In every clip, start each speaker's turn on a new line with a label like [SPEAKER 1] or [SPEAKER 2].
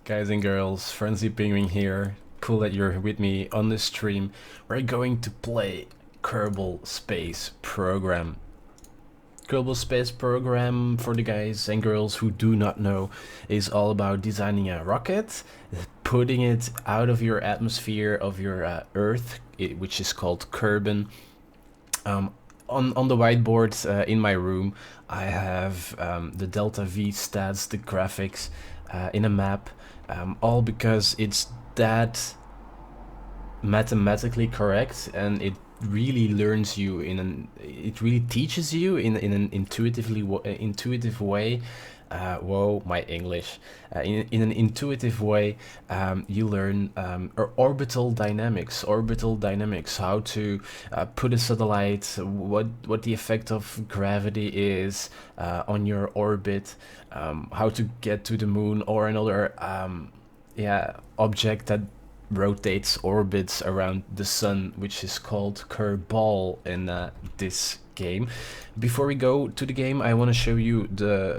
[SPEAKER 1] Guys and girls, FrenzyPinguin here. Cool that you're with me on this stream. We're going to play Kerbal Space Program. Kerbal Space Program, for the guys and girls who do not know, is all about designing a rocket, putting it out of your atmosphere of your Earth, which is called Kerbal. On the whiteboard in my room, I have the Delta V stats, the graphics in a map, all because it's that mathematically correct, and it really learns you it really teaches you in an intuitive way. Whoa, my English. In an intuitive way, you learn orbital dynamics, how to put a satellite, what the effect of gravity is on your orbit, how to get to the moon or another object that rotates orbits around the sun, which is called Kerbal in this game. Before we go to the game, I want to show you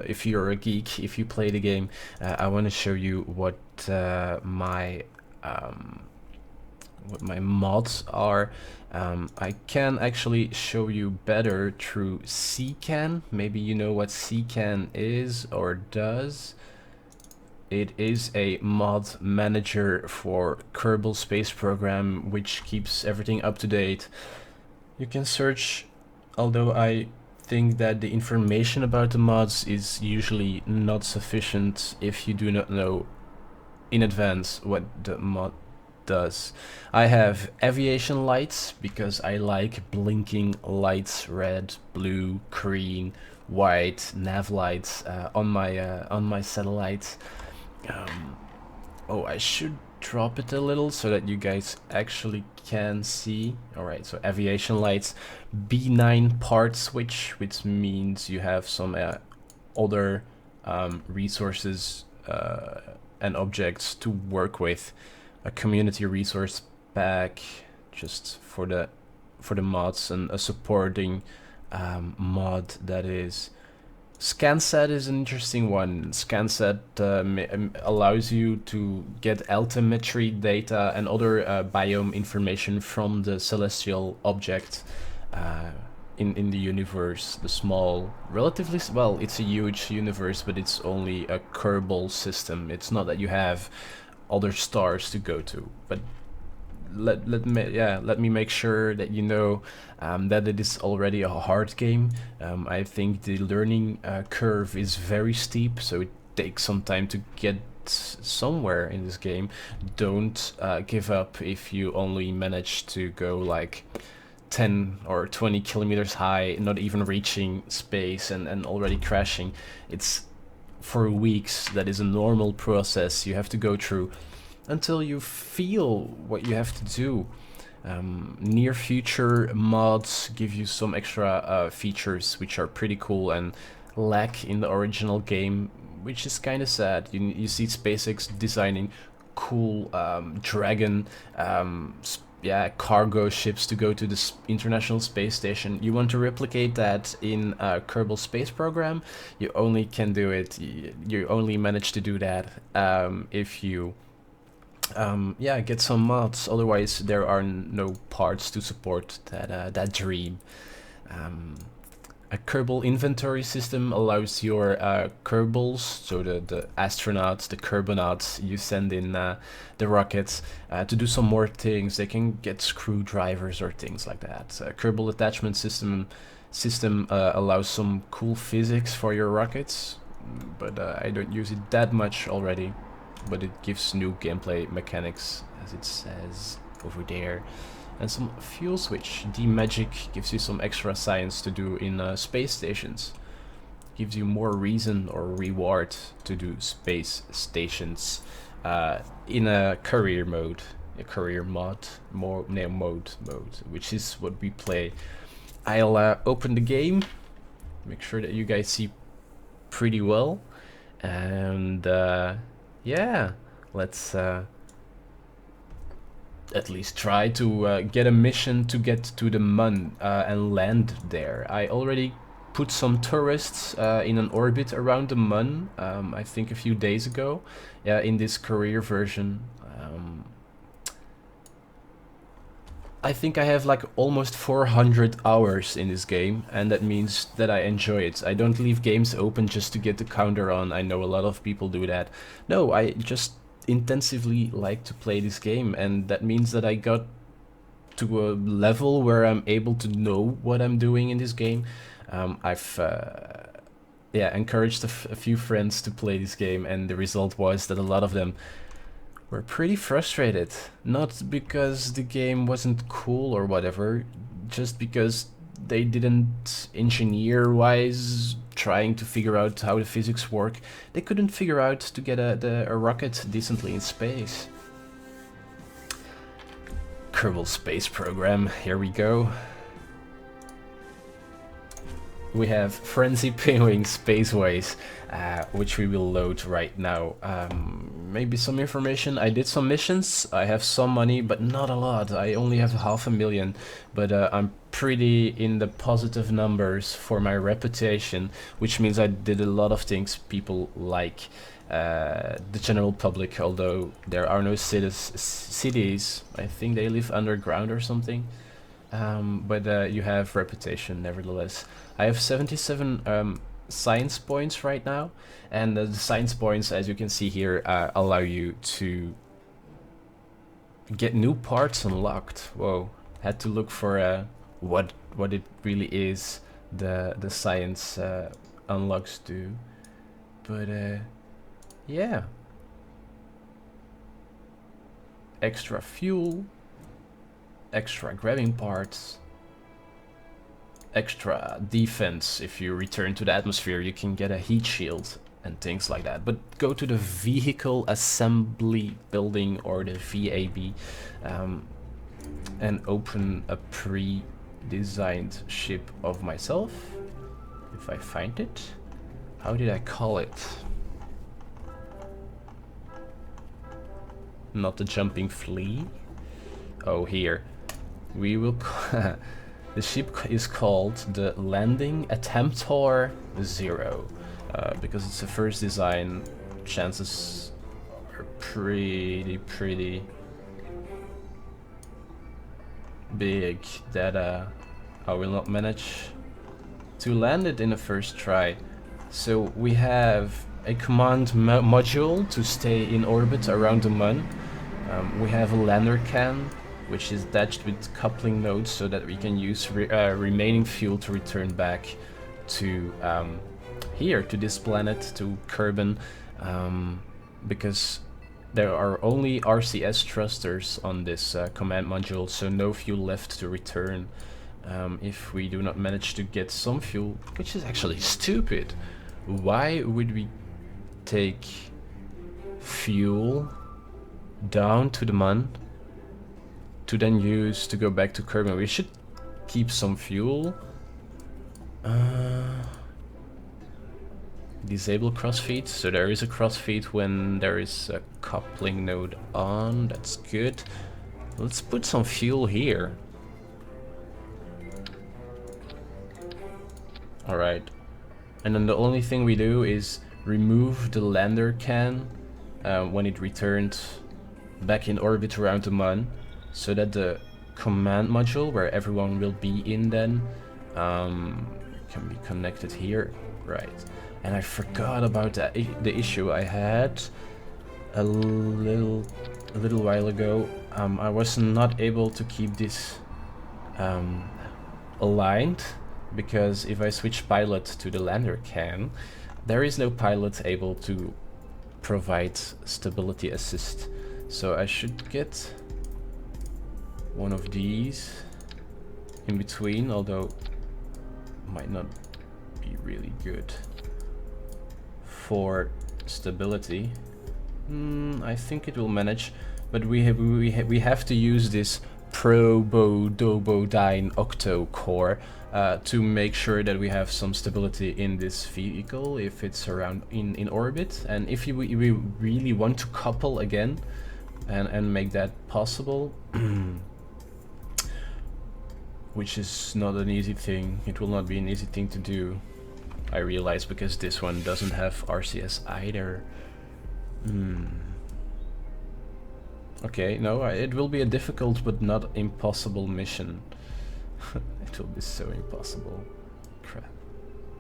[SPEAKER 1] if you're a geek, if you play the game, I want to show you what my mods are. I can actually show you better through SCAN. Maybe you know what SCAN is or does. It is a mod manager for Kerbal Space Program, which keeps everything up to date. You can search, although I think that the information about the mods is usually not sufficient if you do not know in advance what the mod does. I have Aviation Lights because I like blinking lights, red, blue, green, white, nav lights on my satellites. Oh, I should drop it a little so that you guys actually can see. Alright, so Aviation Lights, B9 part switch, which means you have some other resources and objects to work with. A community resource pack just for the mods, and a supporting mod that is SCANsat is an interesting one. SCANsat allows you to get altimetry data and other biome information from the celestial object in the universe. The small, relatively, well, it's a huge universe, but it's only a Kerbal system. It's not that you have other stars to go to, but let me make sure that you know that it is already a hard game. I think the learning curve is very steep, so it takes some time to get somewhere in this game. Don't give up if you only manage to go like 10 or 20 kilometers high, not even reaching space, and already crashing. It's for weeks. That is a normal process you have to go through until you feel what you have to do. Near future mods give you some extra features which are pretty cool and lack in the original game, which is kind of sad. You see SpaceX designing cool Dragon cargo ships to go to the International Space Station. You want to replicate that in a Kerbal Space Program, you only can do it, you only manage to do that if you get some mods. Otherwise there are no parts to support that dream. A Kerbal inventory system allows your Kerbals, so the astronauts, the Kerbonauts you send in the rockets, to do some more things. They can get screwdrivers or things like that. Kerbal attachment system allows some cool physics for your rockets, but I don't use it that much already. But it gives new gameplay mechanics, as it says over there. And some fuel switch. DMagic gives you some extra science to do in space stations. Gives you more reason or reward to do space stations in a career mode, a career mode, which is what we play. I'll open the game, make sure that you guys see pretty well, and yeah, let's at least try to get a mission to get to the moon and land there. I already put some tourists in an orbit around the Mun, I think a few days ago, in this career version. I think I have like almost 400 hours in this game, and that means that I enjoy it. I don't leave games open just to get the counter on. I know a lot of people do that. No, I just intensively like to play this game, and that means that I got to a level where I'm able to know what I'm doing in this game. I've encouraged a few friends to play this game, and the result was that a lot of them were pretty frustrated. Not because the game wasn't cool or whatever, just because they didn't, engineer-wise, trying to figure out how the physics work, they couldn't figure out to get a rocket decently in space. Kerbal Space Program, here we go. We have FrenzyPinguin Spaceways, which we will load right now. Maybe some information. I did some missions, I have some money, but not a lot. I only have 500,000, but I'm pretty in the positive numbers for my reputation, which means I did a lot of things people like. The general public, although there are no cities, I think they live underground or something. But you have reputation nevertheless. I have 77 science points right now, and the science points, as you can see here, allow you to get new parts unlocked. Whoa, had to look for what it really is the science unlocks do. But yeah, extra fuel, extra grabbing parts, extra defense. If you return to the atmosphere, you can get a heat shield and things like that. But go to the vehicle assembly building, or the VAB, and open a pre-designed ship of myself, if I find it. How did I call it? Not the jumping flea. Oh, here. We will the ship is called the Landing Attemptor 0, because it's the first design. Chances are pretty big that I will not manage to land it in the first try. So we have a command module to stay in orbit around the Mun. We have a lander can, which is attached with coupling nodes so that we can use remaining fuel to return back to here, to this planet, to Kerbal, because there are only RCS thrusters on this command module, so no fuel left to return if we do not manage to get some fuel, which is actually stupid. Why would we take fuel down to the Mun to then use to go back to Kerbal? We should keep some fuel. Disable crossfeed, so there is a crossfeed when there is a coupling node on. That's good. Let's put some fuel here. Alright, and then the only thing we do is remove the lander can when it returned back in orbit around the Mun, so that the command module, where everyone will be in then, can be connected here. Right. And I forgot about that, the issue I had a little while ago. I was not able to keep this aligned, because if I switch pilot to the lander can, there is no pilot able to provide stability assist. So I should get one of these in between, although might not be really good for stability. I think it will manage, but we have to use this Probodobodyne Octo core to make sure that we have some stability in this vehicle if it's around in orbit. And if we really want to couple again and make that possible, which is not an easy thing. It will not be an easy thing to do, I realize, because this one doesn't have RCS either. Okay, no, it will be a difficult but not impossible mission. It will be so impossible. Crap.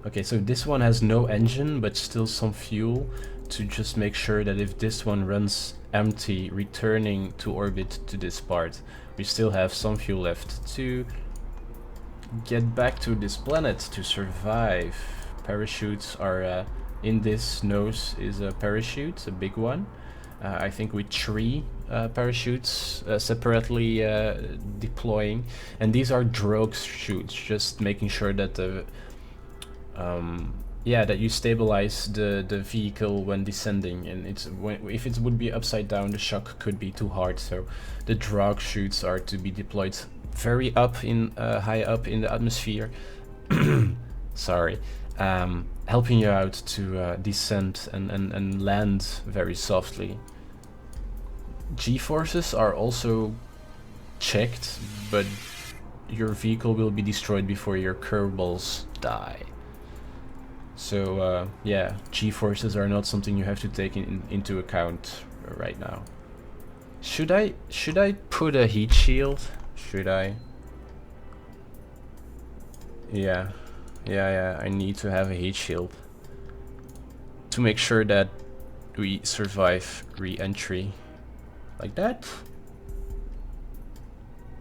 [SPEAKER 1] Okay, so this one has no engine but still some fuel to just make sure that if this one runs empty, returning to orbit to this part, we still have some fuel left to get back to this planet to survive. Parachutes are in this nose is a parachute, a big one. I think with 3 parachutes separately deploying, and these are drogue chutes, just making sure that the that you stabilize the vehicle when descending, and if it would be upside down, the shock could be too hard. So the drogue chutes are to be deployed very high up in the atmosphere. Sorry. Helping you out to descend and land very softly. G-forces are also checked, but your vehicle will be destroyed before your Kerbals die. So yeah, G-forces are not something you have to take into account right now. Should I put a heat shield? Should I? Yeah, I need to have a heat shield to make sure that we survive re-entry. Like that?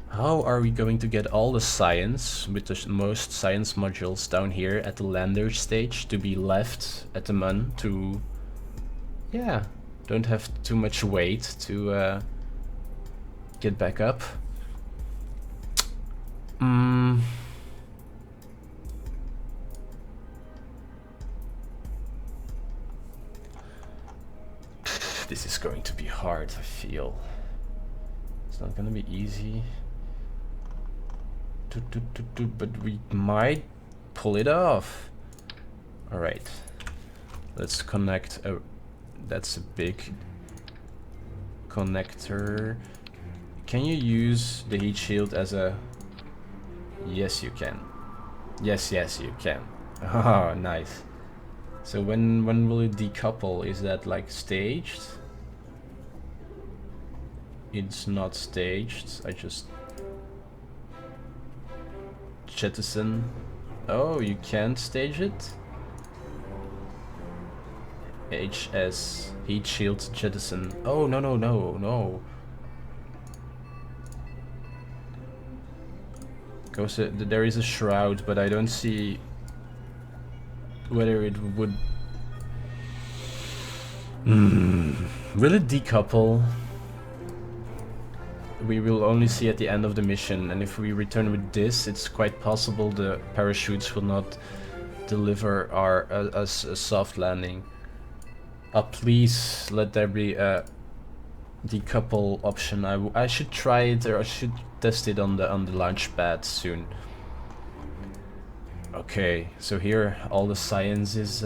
[SPEAKER 1] How are we going to get all the science with the most science modules down here at the lander stage to be left at the Mun to, yeah, don't have too much weight to get back up? This is going to be hard, I feel. It's not gonna be easy. But we might pull it off. Alright. Let's connect a... That's a big connector. Can you use the heat shield as a... Yes, you can. Yes, you can. Oh, nice. So when will it decouple? Is that like staged? It's not staged. I just jettison. Oh, you can't stage it? HS heat shield jettison. Oh, no. Goes there is a shroud, but I don't see whether it would... Will it decouple? We will only see at the end of the mission, and if we return with this, it's quite possible the parachutes will not deliver a soft landing. Please let there be a decouple option. I should try it, or I should test it on the launch pad soon. Okay, so here all the science is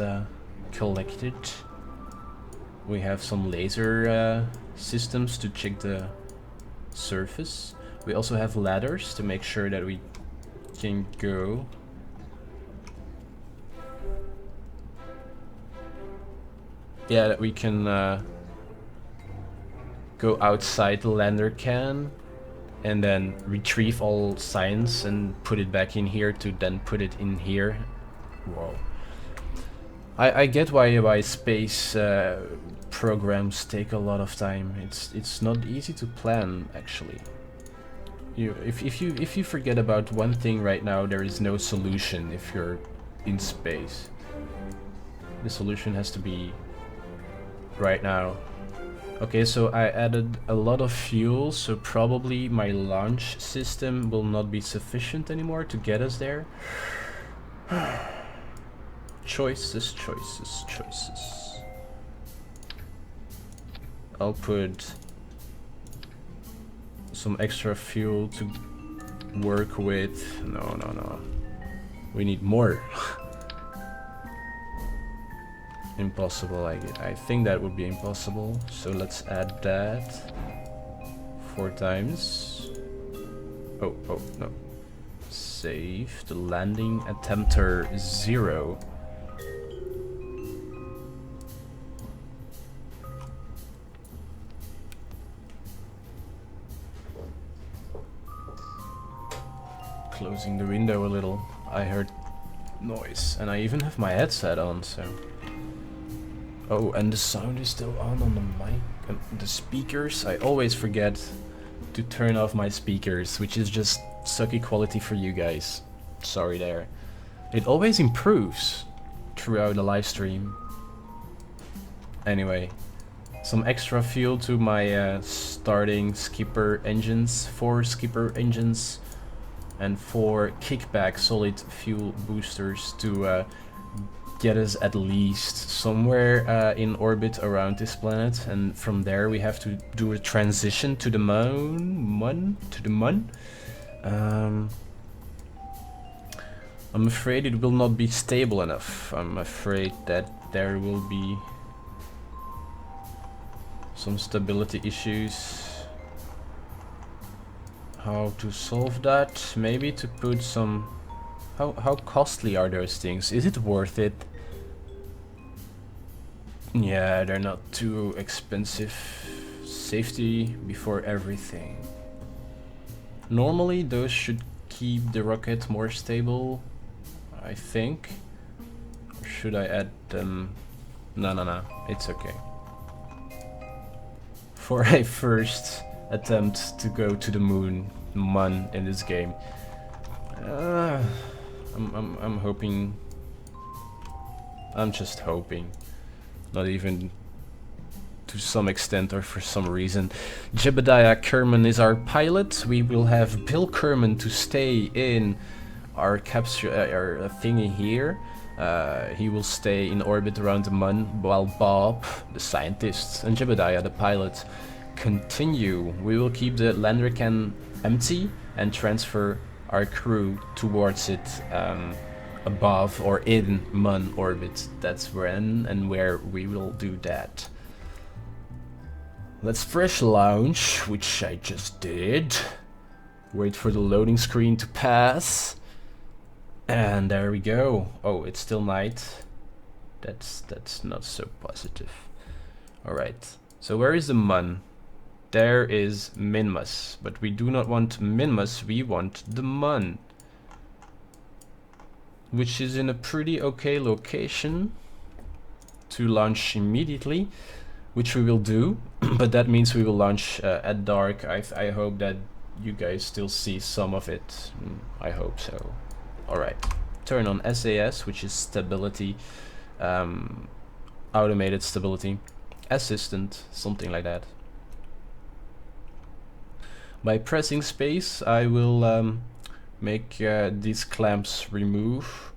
[SPEAKER 1] collected. We have some laser systems to check the surface. We also have ladders to make sure that we can go. Yeah, that we can go outside the lander can and then retrieve all science and put it back in here to then put it in here. Whoa. I get why space programs take a lot of time. It's not easy to plan, actually. If you forget about one thing right now, there is no solution if you're in space. The solution has to be right now. Okay, so I added a lot of fuel, so probably my launch system will not be sufficient anymore to get us there. Choices. I'll put some extra fuel to work with. No. We need more. Impossible, I think that would be impossible. So let's add that 4 times. Oh, no. Save the landing attempter 0. Closing the window a little. I heard noise, and I even have my headset on, so... Oh, and the sound is still on the mic, the speakers. I always forget to turn off my speakers, which is just sucky quality for you guys. Sorry there. It always improves throughout the live stream. Anyway, some extra fuel to my starting skipper engines, 4 skipper engines, and 4 kickback solid fuel boosters to get us at least somewhere in orbit around this planet, and from there we have to do a transition to the moon. I'm afraid it will not be stable enough. I'm afraid that there will be some stability issues. How to solve that? Maybe to put some... How costly are those things? Is it worth it? Yeah, they're not too expensive. Safety before everything. Normally those should keep the rocket more stable, I think. Or should I add them? No, it's okay. For a first attempt to go to the moon in this game. I'm hoping. I'm just hoping. Not even to some extent or for some reason. Jebediah Kerman is our pilot. We will have Bill Kerman to stay in our capsule, our thingy here. He will stay in orbit around the moon while Bob, the scientist, and Jebediah, the pilot, continue. We will keep the lander can empty and transfer our crew towards it above or in Mun orbit. That's when and where we will do that. Let's fresh launch, which I just did. Wait for the loading screen to pass. And there we go. Oh, it's still night. That's not so positive. Alright, so where is the Mun? There is Minmus, but we do not want Minmus, we want the Mun, which is in a pretty okay location to launch immediately, which we will do, but that means we will launch at dark. I hope that you guys still see some of it. I hope so. Alright, turn on SAS, which is stability, automated stability, assistant, something like that. By pressing space, I will make these clamps remove,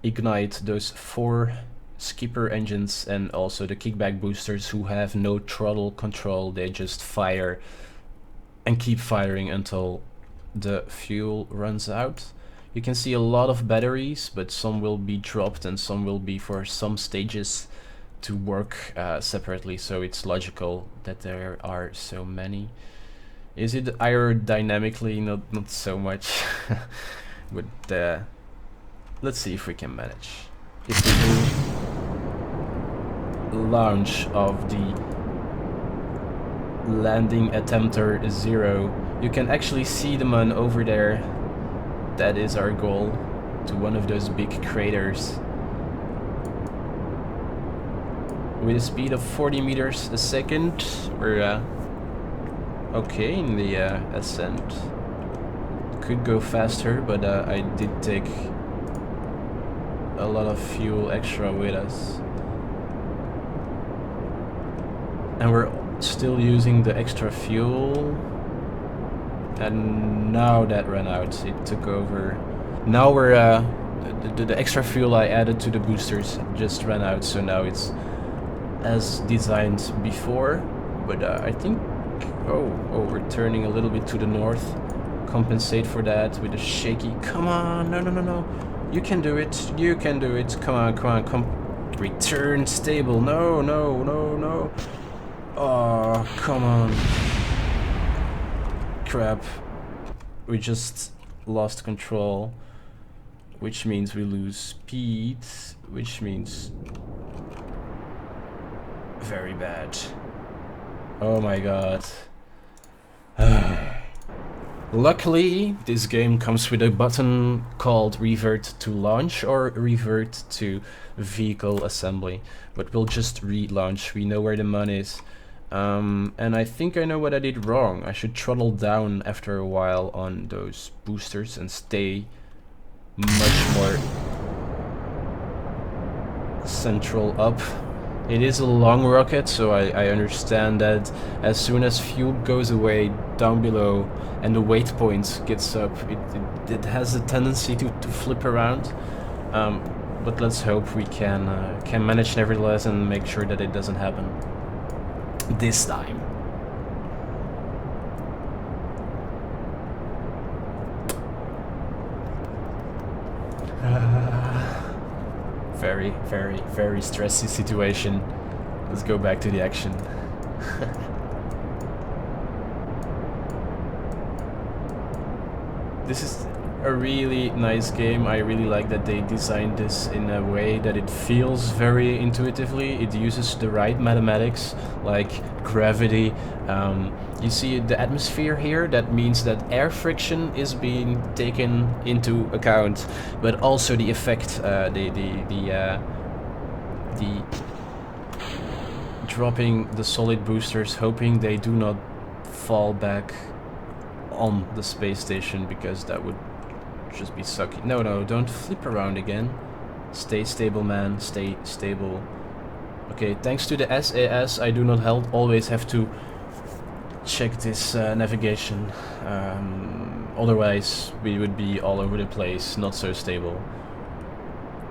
[SPEAKER 1] ignite those 4 skipper engines and also the kickback boosters who have no throttle control. They just fire and keep firing until the fuel runs out. You can see a lot of batteries, but some will be dropped and some will be for some stages to work separately, so it's logical that there are so many. Is it aerodynamically? Not so much. But let's see if we can manage. If we do launch of the landing attempter 0, you can actually see the Mun over there. That is our goal, to one of those big craters. With a speed of 40 meters a second, we're okay in the ascent. Could go faster, but I did take a lot of fuel extra with us. And we're still using the extra fuel. And now that ran out, it took over. Now we're, the extra fuel I added to the boosters just ran out, so now it's as designed before. But I think, oh, we're turning a little bit to the north. Compensate for that with a shaky, come on, no. You can do it, come on. Return stable, no. Oh, come on. Crap. We just lost control, which means we lose speed, which means very bad. Oh my god. Luckily, this game comes with a button called revert to launch or revert to vehicle assembly, but we'll just relaunch. We know where the money is. And I think I know what I did wrong. I should throttle down after a while on those boosters and stay much more central up. It is a long rocket, so I understand that as soon as fuel goes away down below and the weight point gets up, it has a tendency to flip around. But let's hope we can manage nevertheless and make sure that it doesn't happen this time. Very, very, very stressy situation. Let's go back to the action. This is a really nice game. I really like that they designed this in a way that it feels very intuitively. It uses the right mathematics, like gravity. You see the atmosphere here, that means that air friction is being taken into account, but also the effect, the dropping the solid boosters, hoping they do not fall back on the space station, because that would just be sucky. No, no, don't flip around again. Stay stable, man. Stay stable. Okay, thanks to the SAS, I do not always have to check this navigation. Otherwise, we would be all over the place, not so stable.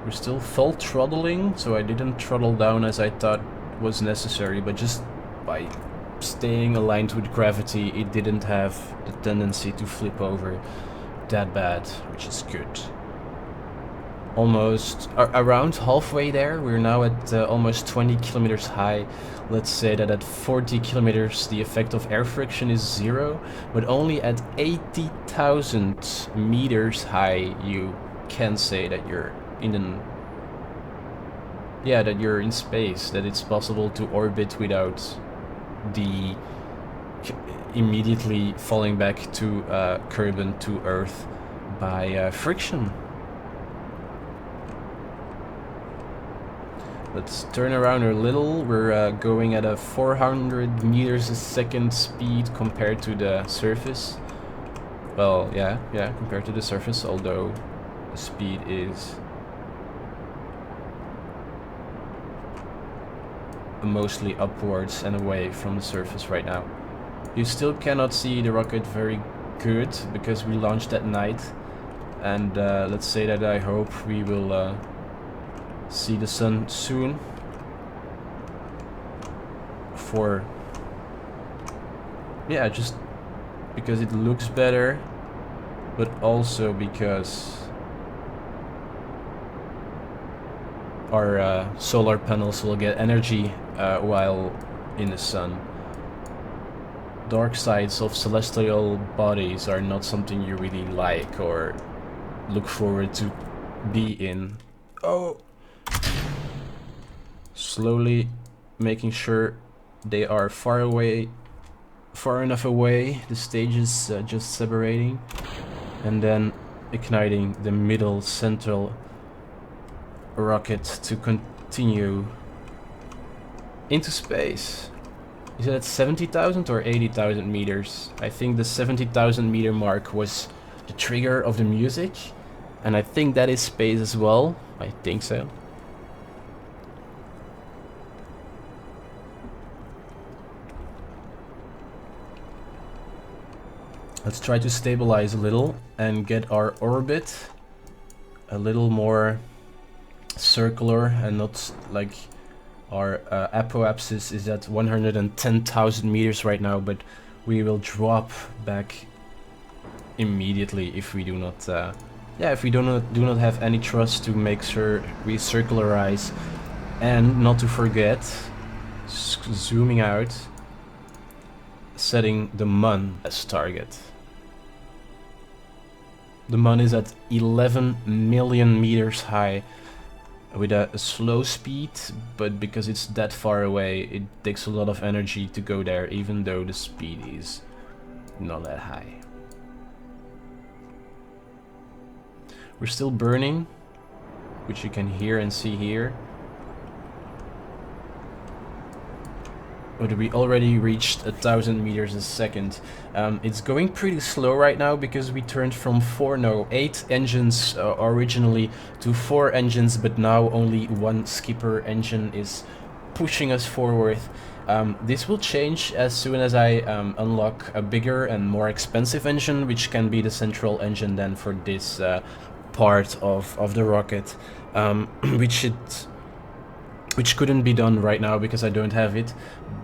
[SPEAKER 1] We're still full throttling, so I didn't throttle down as I thought was necessary, but just by staying aligned with gravity, it didn't have the tendency to flip over that bad, which is good. Almost around halfway there. We're now at almost 20 kilometers high. Let's say that at 40 kilometers the effect of air friction is 0, but only at 80,000 meters high you can say that you're in that you're in space, that it's possible to orbit without the immediately falling back to Kerbal, to Earth, by friction. Let's turn around a little. We're going at a 400 meters a second speed compared to the surface. Well, yeah, compared to the surface, although the speed is mostly upwards and away from the surface right now. You still cannot see the rocket very good because we launched at night, and let's say that I hope we will see the sun soon, for just because it looks better, but also because our solar panels will get energy while in the sun. Dark sides of celestial bodies are not something you really like or look forward to be in. Oh! Slowly making sure they are far enough away, the stage is just separating, and then igniting the middle central rocket to continue into space. Is it at 70,000 or 80,000 meters? I think the 70,000 meter mark was the trigger of the music, and I think that is space as well. I think so. Let's try to stabilize a little and get our orbit a little more circular, and not like our apoapsis is at 110,000 meters right now, but we will drop back immediately if we do not if we do not have any thrust to make sure we circularize, and not to forget zooming out, setting the Mun as target. The Mun is at 11 million meters high with a slow speed, but because it's that far away, it takes a lot of energy to go there, even though the speed is not that high. We're still burning, which you can hear and see here. But we already reached 1,000 meters a second. It's going pretty slow right now because we turned from 8 engines originally to 4 engines, but now only one skipper engine is pushing us forward. This will change as soon as I unlock a bigger and more expensive engine, which can be the central engine then for this part of the rocket, which couldn't be done right now because I don't have it.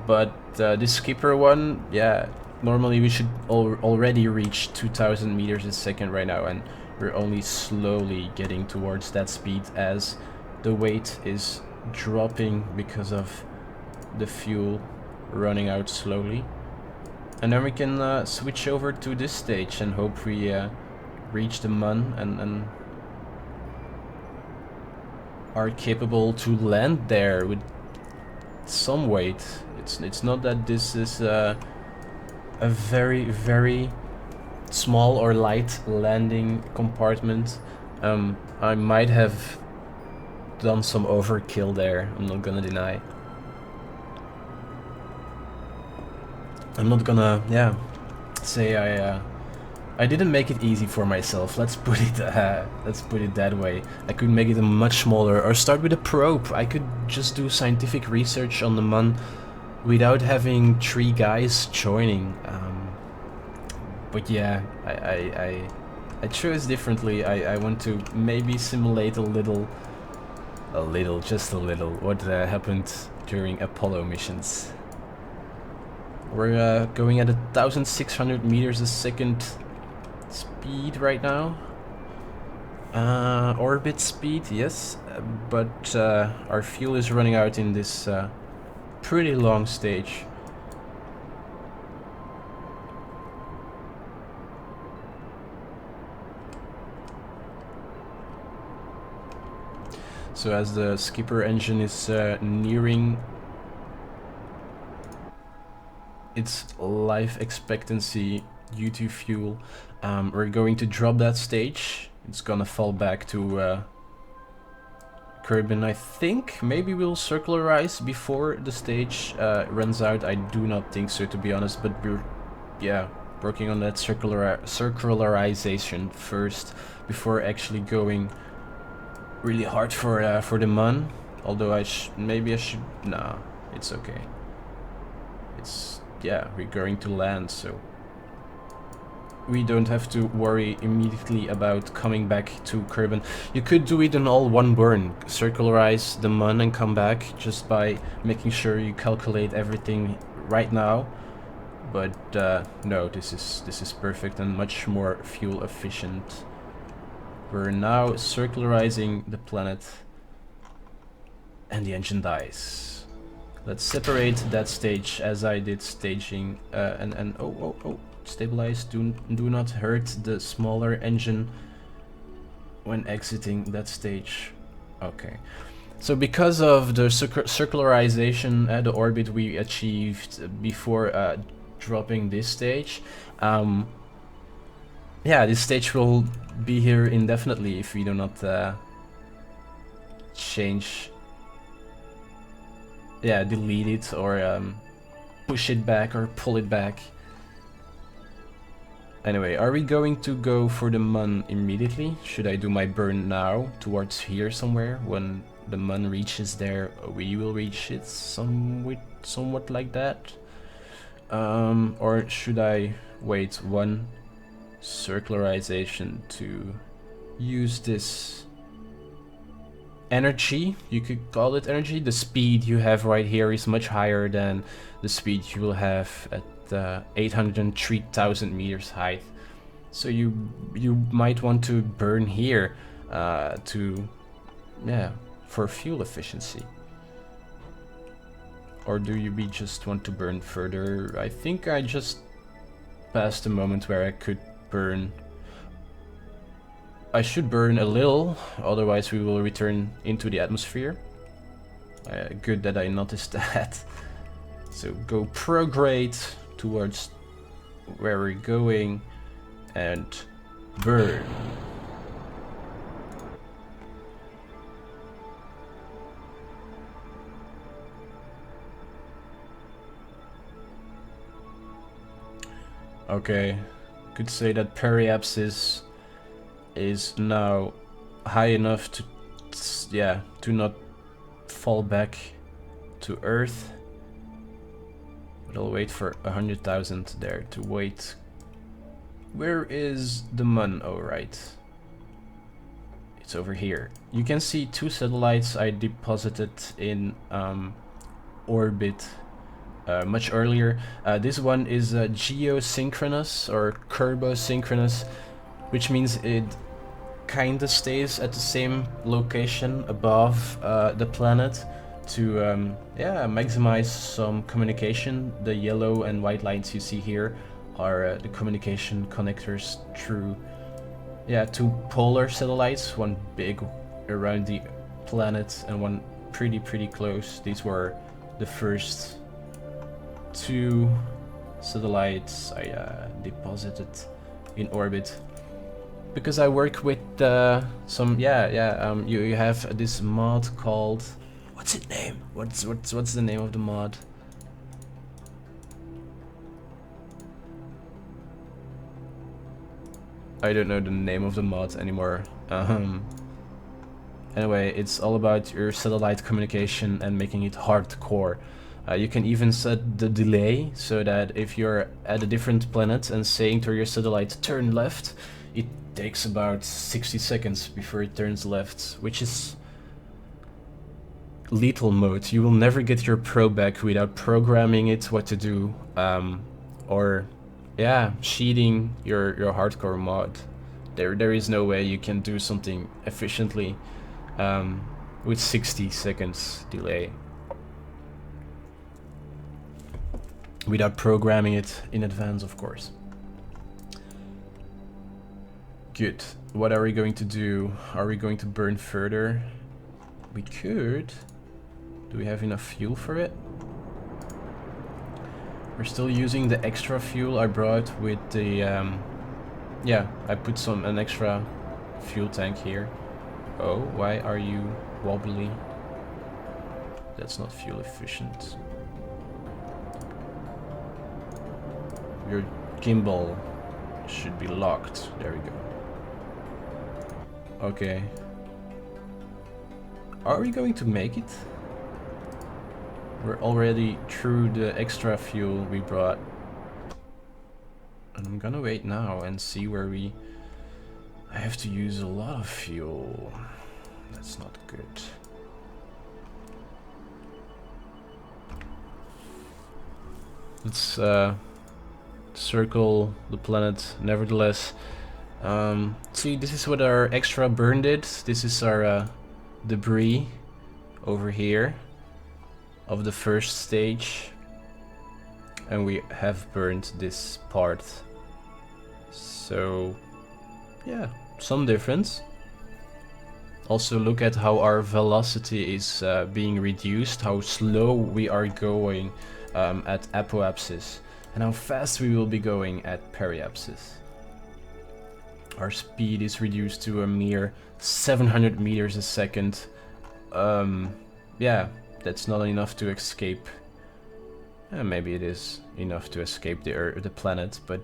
[SPEAKER 1] But this skipper one, yeah, normally we should already reach 2,000 meters a second right now, and we're only slowly getting towards that speed as the weight is dropping because of the fuel running out slowly. And then we can switch over to this stage and hope we reach the Mun and are capable to land there with some weight. It's not that this is a very, very small or light landing compartment. I might have done some overkill there, I'm not gonna deny. I'm not gonna, yeah, say I didn't make it easy for myself. Let's put it that way. I could make it much smaller, or start with a probe. I could just do scientific research on the Mun without having 3 guys joining. But yeah, I chose differently. I want to maybe simulate just a little, what happened during Apollo missions. We're going at 1,600 meters a second speed right now. Orbit speed, yes, but our fuel is running out in this pretty long stage. So as the skipper engine is nearing its life expectancy due to fuel, we're going to drop that stage. It's gonna fall back to Kerbal, I think. Maybe we'll circularize before the stage runs out. I do not think so, to be honest, but we're, yeah, working on that circularization first before actually going really hard for the Mun. Although maybe I should, nah, it's okay. It's, yeah, we're going to land, so we don't have to worry immediately about coming back to Kerbal. You could do it in all one burn, circularize the Mun and come back, just by making sure you calculate everything right now. But no, this is perfect and much more fuel efficient. We're now circularizing the planet, and the engine dies. Let's separate that stage as I did staging, and oh, stabilize, do not hurt the smaller engine when exiting that stage. Okay, so because of the circularization at the orbit we achieved before dropping this stage, yeah, this stage will be here indefinitely if we do not change, yeah, delete it or push it back or pull it back. Anyway, are we going to go for the Mun immediately? Should I do my burn now towards here somewhere? When the Mun reaches there, we will reach it somewhat like that. Or should I wait one circularization to use this energy? You could call it energy. The speed you have right here is much higher than the speed you will have at 803,000 meters height. So you might want to burn here for fuel efficiency. Or do we just want to burn further? I think I just passed a moment where I could burn I should burn a little, otherwise we will return into the atmosphere. Good that I noticed that. So go prograde towards where we're going and burn. Okay, could say that periapsis is now high enough to, yeah, to not fall back to Earth. But I'll wait for 100,000 there to wait. Where is the Mun? Oh, right. It's over here. You can see 2 satellites I deposited in orbit much earlier. This one is geosynchronous or Kerbal-synchronous, which means it kinda stays at the same location above the planet to yeah, maximize some communication. The yellow and white lines you see here are the communication connectors through, yeah, 2 polar satellites, one big around the planet and one pretty close. These were the first 2 satellites I deposited in orbit. Because I work with some, you have this mod called, what's its name? What's the name of the mod? I don't know the name of the mod anymore. Anyway, it's all about your satellite communication and making it hardcore. You can even set the delay so that if you're at a different planet and saying to your satellite turn left, it takes about 60 seconds before it turns left, which is lethal mode. You will never get your probe back without programming it what to do, or yeah, cheating your hardcore mod. There is no way you can do something efficiently with 60 seconds delay without programming it in advance, of course. Good. What are we going to do? Are we going to burn further? We could. Do we have enough fuel for it? We're still using the extra fuel I brought with the yeah, I put an extra fuel tank here. Oh, why are you wobbly? That's not fuel efficient. Your gimbal should be locked. There we go. Okay. Are we going to make it? We're already through the extra fuel we brought. And I'm gonna wait now and see where we... I have to use a lot of fuel. That's not good. Let's circle the planet nevertheless. See, this is what our extra burn did. This is our debris over here of the first stage, and we have burned this part. So yeah, some difference. Also look at how our velocity is being reduced, how slow we are going at apoapsis, and how fast we will be going at periapsis. Our speed is reduced to a mere 700 meters a second. Yeah, that's not enough to escape. Maybe it is enough to escape the planet, but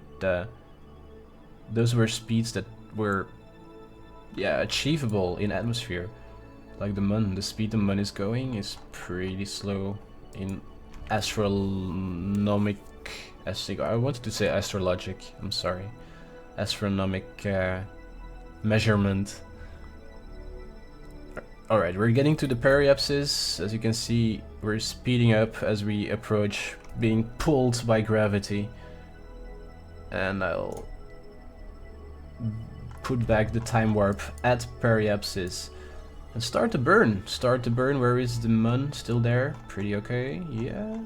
[SPEAKER 1] those were speeds that were, yeah, achievable in atmosphere. Like the Mun, the speed the Mun is going is pretty slow in astronomic... I wanted to say astrologic, I'm sorry. Astronomic measurement. Alright, we're getting to the periapsis. As you can see, we're speeding up as we approach being pulled by gravity. And I'll put back the time warp at periapsis and start the burn. Start the burn. Where is the Mun? Still there? Pretty okay. Yeah.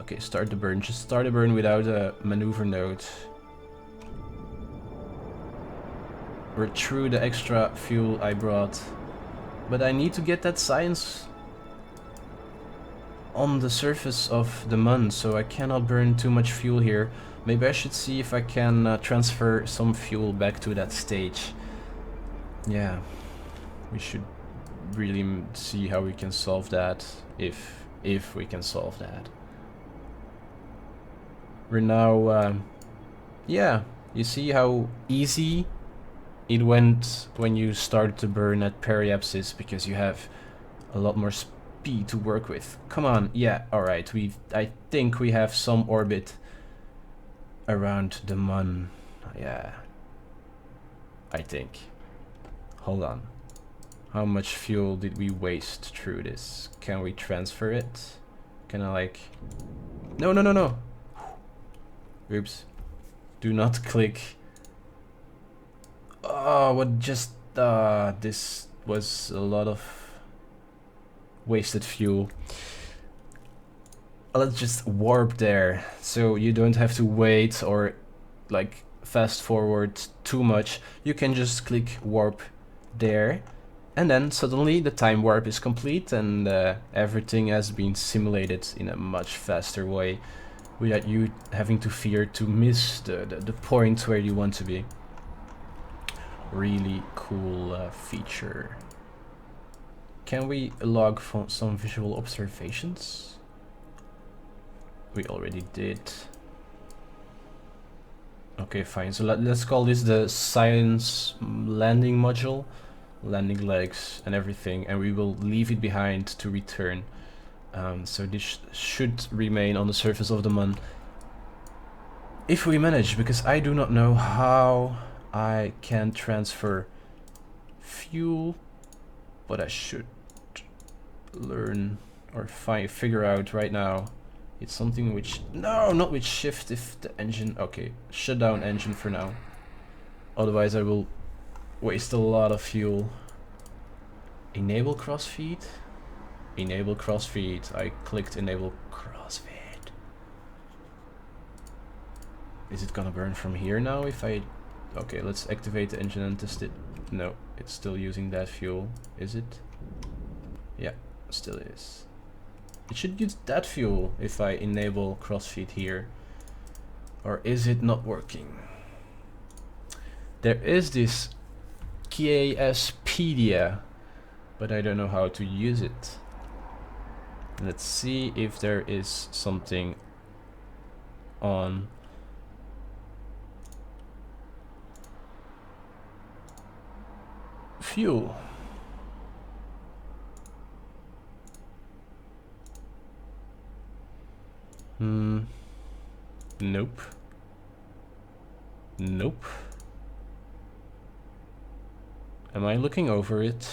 [SPEAKER 1] Okay, start the burn. Just start the burn without a maneuver node. We're through the extra fuel I brought. But I need to get that science on the surface of the Mun, so I cannot burn too much fuel here. Maybe I should see if I can transfer some fuel back to that stage. Yeah, we should really see how we can solve that, if we can solve that. We're now, yeah, you see how easy it went when you started to burn at periapsis, because you have a lot more speed to work with. Come on, yeah, alright, I think we have some orbit around the Mun. Yeah, I think. Hold on. How much fuel did we waste through this? Can we transfer it? Can I like... No, no, no, no! Oops. Do not click. Oh, what just... this was a lot of wasted fuel. Let's just warp there, so you don't have to wait or like fast forward too much. You can just click warp there, and then suddenly the time warp is complete, and everything has been simulated in a much faster way without you having to fear to miss the point where you want to be. Really cool feature. Can we log some visual observations? We already did. Okay, fine. So let's call this the science landing module, landing legs and everything, and we will leave it behind to return. So this should remain on the surface of the Mun, if we manage, because I do not know how I can transfer fuel, but I should learn or figure out right now. It's something which... No, not with shift if the engine... Okay, shut down engine for now. Otherwise I will waste a lot of fuel. Enable crossfeed? Enable crossfeed. I clicked enable crossfeed. Is it gonna burn from here now if I... Okay, let's activate the engine and test it. No, it's still using that fuel. Is it? Yeah, still is. It should use that fuel if I enable crossfeed here. Or is it not working? There is this KSpedia, but I don't know how to use it. Let's see if there is something on. Fuel. Nope. Nope. Am I looking over it?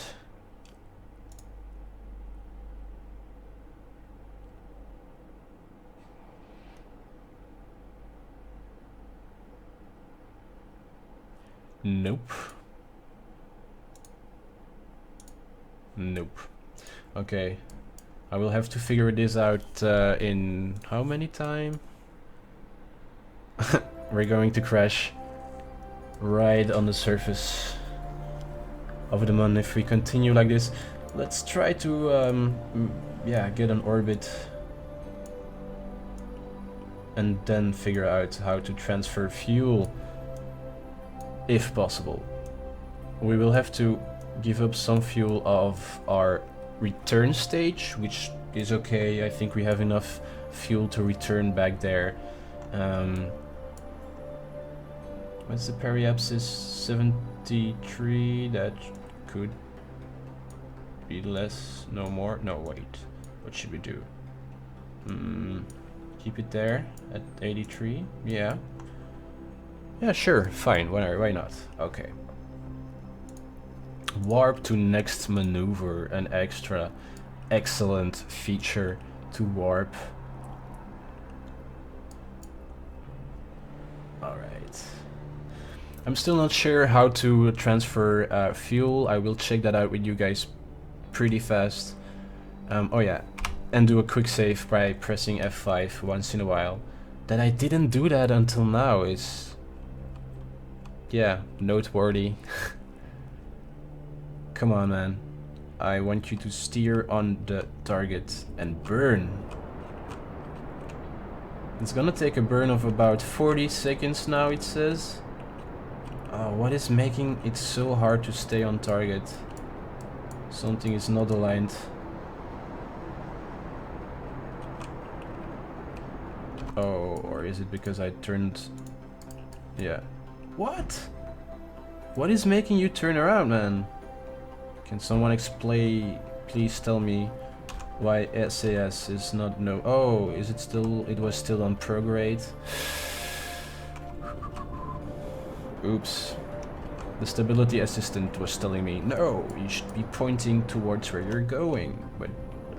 [SPEAKER 1] Nope. Nope. Okay. I will have to figure this out in how many time? We're going to crash right on the surface of the Mun if we continue like this. Let's try to yeah, get an orbit and then figure out how to transfer fuel if possible. We will have to give up some fuel of our return stage, which is okay. I think we have enough fuel to return back there. What's the periapsis? 73. That could be less. No more. No, wait. What should we do? Keep it there at 83. Yeah. Yeah, sure. Fine. Why not? Okay. Warp to next maneuver. An extra excellent feature to warp. Alright. I'm still not sure how to transfer fuel. I will check that out with you guys pretty fast. Oh yeah, and do a quick save by pressing F5 once in a while. That I didn't do that until now is... yeah, noteworthy. Come on, man. I want you to steer on the target and burn. It's gonna take a burn of about 40 seconds now, it says. What is making it so hard to stay on target? Something is not aligned. Oh, or is it because I turned... Yeah. What? What is making you turn around, man? Can someone explain, please tell me why SAS is not no... Oh, is it still... It was still on prograde. Oops. The stability assistant was telling me, no, you should be pointing towards where you're going. But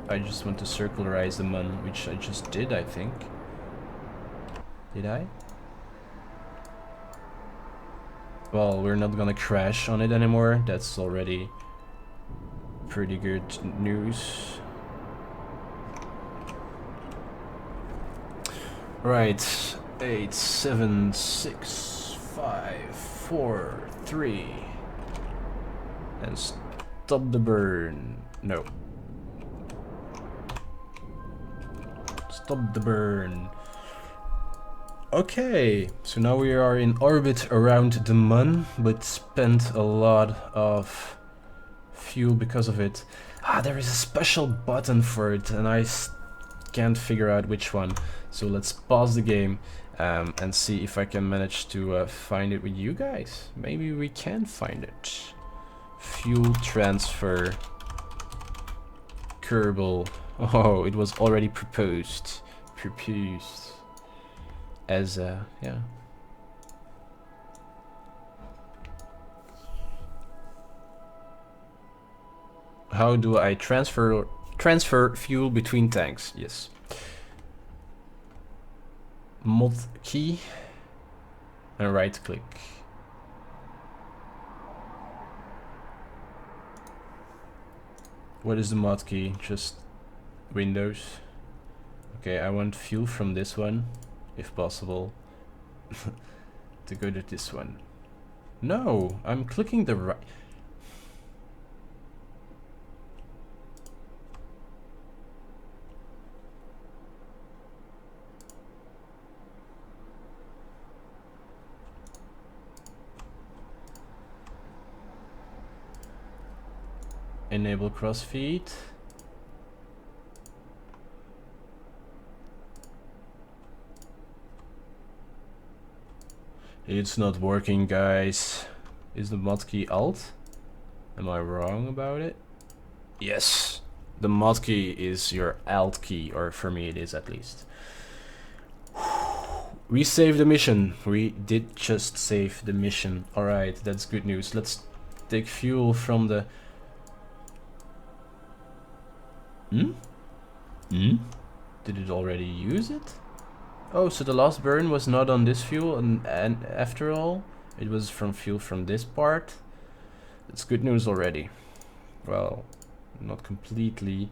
[SPEAKER 1] I just want to circularize the mun, which I just did, I think. Did I? Well, we're not gonna crash on it anymore. That's already pretty good news. Right, 8, 7, 6, 5, 4, 3, and stop the burn. No. Stop the burn. Okay, so now we are in orbit around the mun, but spent a lot of fuel because of it. There is a special button for it, and I can't figure out which one. So let's pause the game and see if I can manage to find it with you guys. Maybe we can find it. Fuel transfer. Kerbal. Oh, it was already proposed. As yeah. How do I transfer fuel between tanks? Yes. Mod key and right click. What is the mod key? Just Windows. Okay, I want fuel from this one, if possible, to go to this one. No, I'm clicking the right. Enable crossfeed. It's not working, guys. Is the mod key Alt? Am I wrong about it? Yes. The mod key is your Alt key, or for me it is at least. We saved the mission. We did just save the mission. Alright, that's good news. Let's take fuel from the... Did it already use it? Oh, so the last burn was not on this fuel, and after all, it was from fuel from this part. That's good news already. Well, not completely.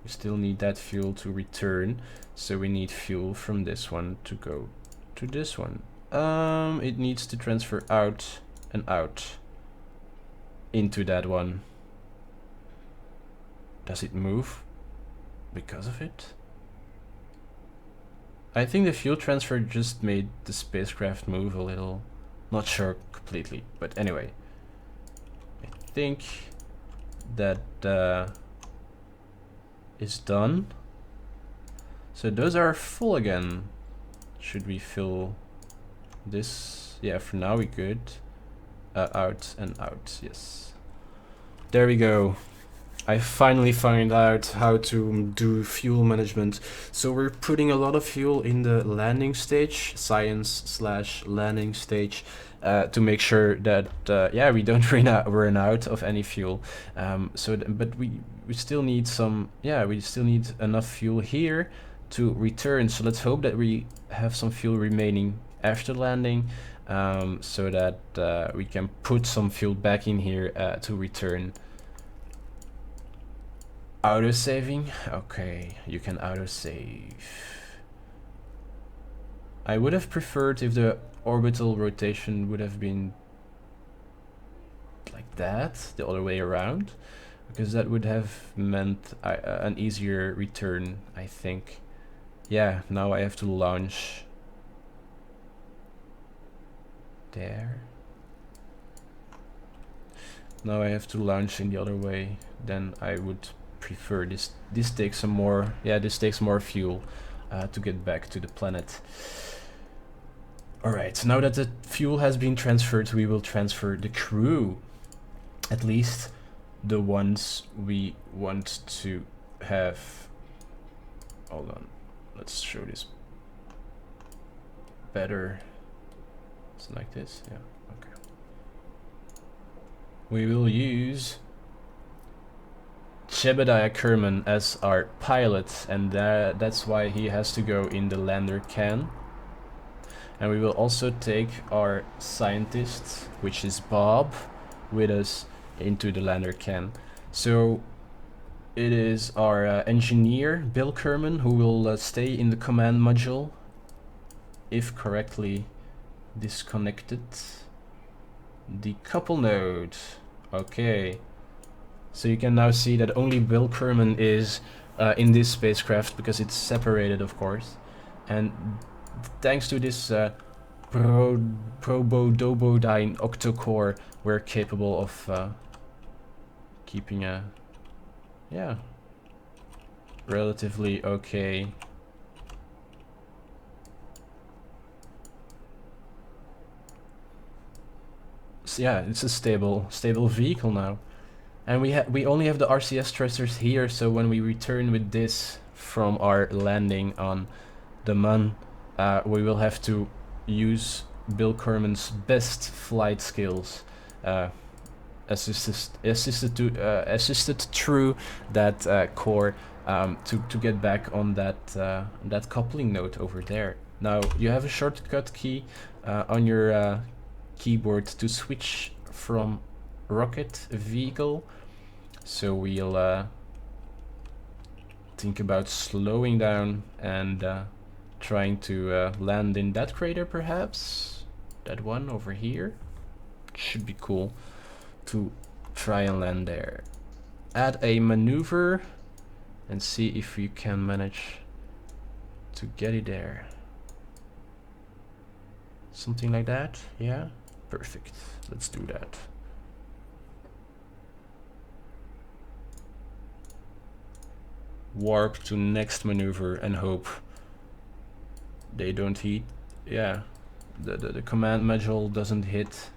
[SPEAKER 1] We still need that fuel to return, so we need fuel from this one to go to this one. It needs to transfer out and out into that one. Does it move because of it? I think the fuel transfer just made the spacecraft move a little. Not sure completely, but anyway. I think that is done. So those are full again. Should we fill this? Yeah, for now we good. Out and out, yes. There we go. I finally found out how to do fuel management. So we're putting a lot of fuel in the landing stage, science/landing stage, to make sure that yeah, we don't run out of any fuel. But we still need some, yeah, we still need enough fuel here to return. So let's hope that we have some fuel remaining after landing, so that we can put some fuel back in here to return. Auto-saving? Okay, you can auto-save. I would have preferred if the orbital rotation would have been like that, the other way around, because that would have meant an easier return, I think. Yeah, now I have to launch there. Now I have to launch in the other way. Then I would prefer this. This takes some more. Yeah, this takes more fuel to get back to the planet. All right. Now that the fuel has been transferred, we will transfer the crew. At least the ones we want to have. Hold on. Let's show this better. It's like this. Yeah. Okay. We will use Jebediah Kerman as our pilot, and that's why he has to go in the lander can. And we will also take our scientist, which is Bob, with us into the lander can. So it is our engineer, Bill Kerman, who will stay in the command module, if correctly disconnected. Decouple node. Okay. So you can now see that only Bill Kerman is in this spacecraft, because it's separated, of course. And thanks to this Probodobodyne octocore, we're capable of keeping a, yeah, relatively okay. So yeah, it's a stable vehicle now. And we only have the RCS thrusters here, so when we return with this from our landing on the Mun, we will have to use Bill Kerman's best flight skills, assisted through that core, to get back on that coupling node over there. Now you have a shortcut key on your keyboard to switch from rocket vehicle, so we'll think about slowing down and trying to land in that crater, perhaps that one over here. Should be cool to try and land there. Add a maneuver and see if you can manage to get it there. Something like that. Yeah, perfect. Let's do that. Warp to next maneuver and hope they don't hit. Yeah, the command module doesn't hit.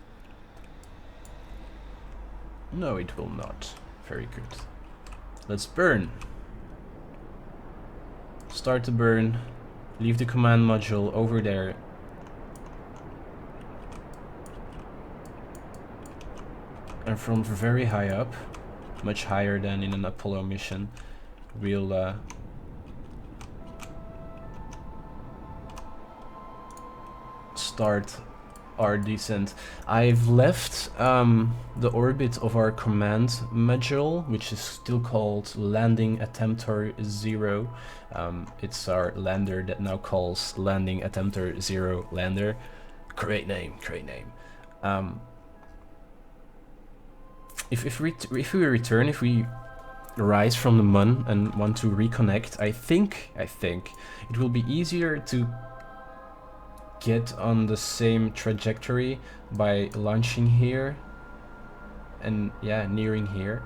[SPEAKER 1] No, it will not. Very good. Let's burn. Start the burn. Leave the command module over there. And from very high up, much higher than in an Apollo mission, we'll start our descent. I've left the orbit of our command module, which is still called Landing Attemptor 0. It's our lander that now calls Landing Attemptor 0 lander. Great name, great name. If we rise from the Mun and want to reconnect, I think it will be easier to get on the same trajectory by launching here and, yeah, nearing here.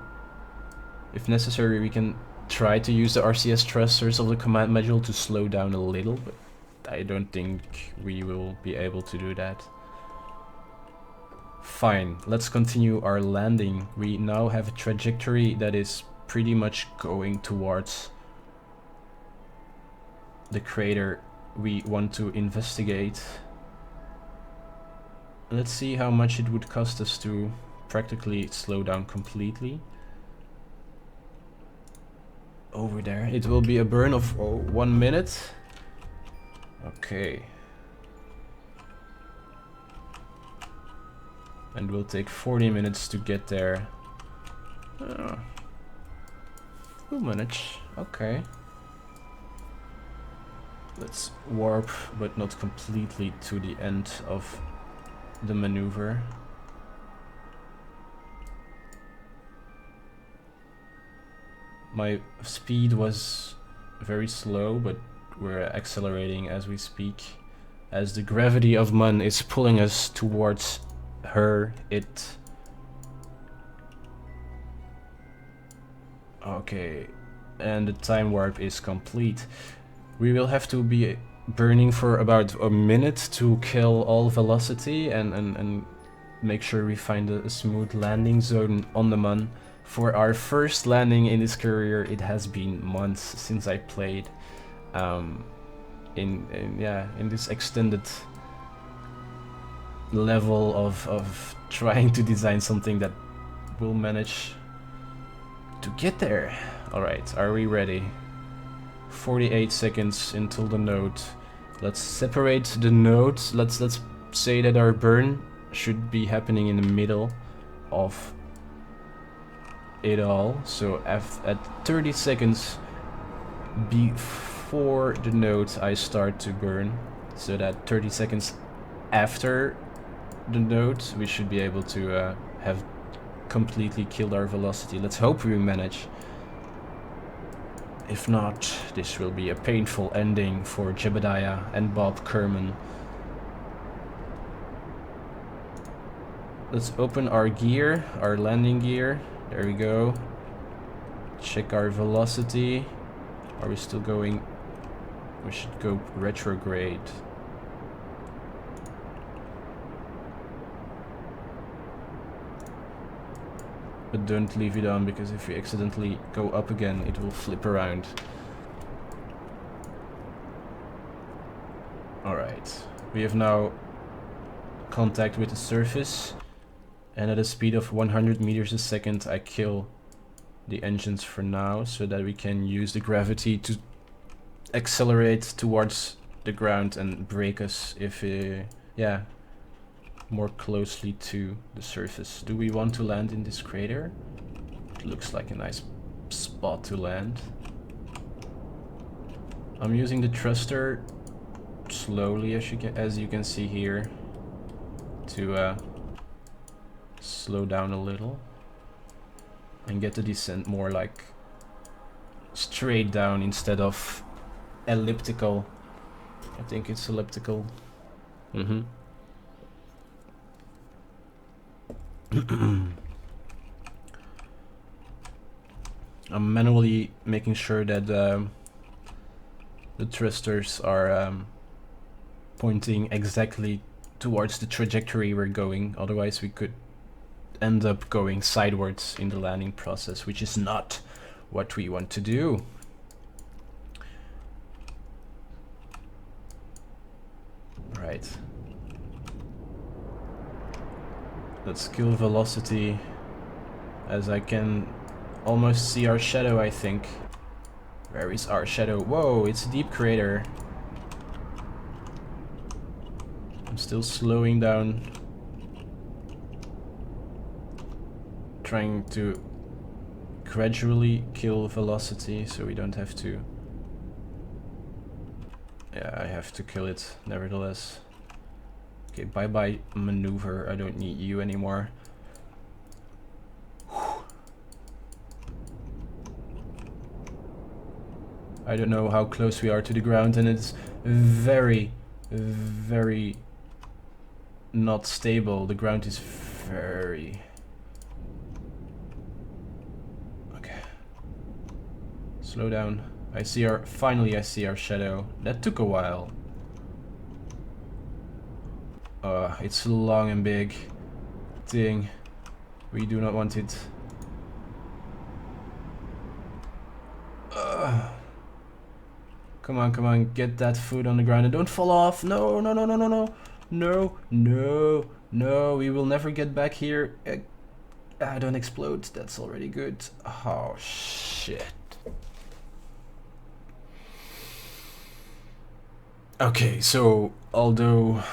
[SPEAKER 1] If necessary, we can try to use the RCS thrusters of the command module to slow down a little, but I don't think we will be able to do that. Fine, let's continue our landing. We now have a trajectory that is pretty much going towards the crater we want to investigate. Let's see how much it would cost us to practically slow down completely. Over there, it will be a burn of 1 minute. Okay. And will take 40 minutes to get there. We'll manage. Okay. Let's warp, but not completely to the end of the maneuver. My speed was very slow, but we're accelerating as we speak. As the gravity of Mun is pulling us towards her, it... Okay, and the time warp is complete. We will have to be burning for about a minute to kill all velocity and make sure we find a smooth landing zone on the Mun. For our first landing in this career, it has been months since I played in this extended level of trying to design something that will manage to get there. Alright, are we ready? 48 seconds until the node. Let's separate the nodes. Let's say that our burn should be happening in the middle of it all. So at 30 seconds before the node I start to burn, so that 30 seconds after the node we should be able to have completely killed our velocity. Let's hope we manage. If not, this will be a painful ending for Jebediah and Bob Kerman. Let's open our gear, our landing gear. There we go. Check our velocity. Are we still going? We should go retrograde. But don't leave it on, because if we accidentally go up again, it will flip around. Alright, we have now contact with the surface, and at a speed of 100 meters a second I kill the engines for now, so that we can use the gravity to accelerate towards the ground and brake us if yeah, more closely to the surface. Do we want to land in this crater? It looks like a nice spot to land. I'm using the thruster slowly, as you can see here, to slow down a little and get the descent more like straight down instead of elliptical. I think it's elliptical. I'm manually making sure that the thrusters are pointing exactly towards the trajectory we're going, otherwise we could end up going sidewards in the landing process, which is not what we want to do. Right. Let's kill velocity, as I can almost see our shadow, I think. Where is our shadow? Whoa, it's a deep crater. I'm still slowing down, trying to gradually kill velocity so we don't have to... Yeah, I have to kill it nevertheless. Okay, bye-bye maneuver, I don't need you anymore. I don't know how close we are to the ground, and it's very, very not stable. The ground is very... Okay. Slow down. I see our... Finally I see our shadow. That took a while. It's long and big. Dang. We do not want it. Come on, come on, get that food on the ground and don't fall off. No, no, no, no, no, no. No, no, no, we will never get back here. Don't explode, that's already good. Oh, shit. Okay, so, although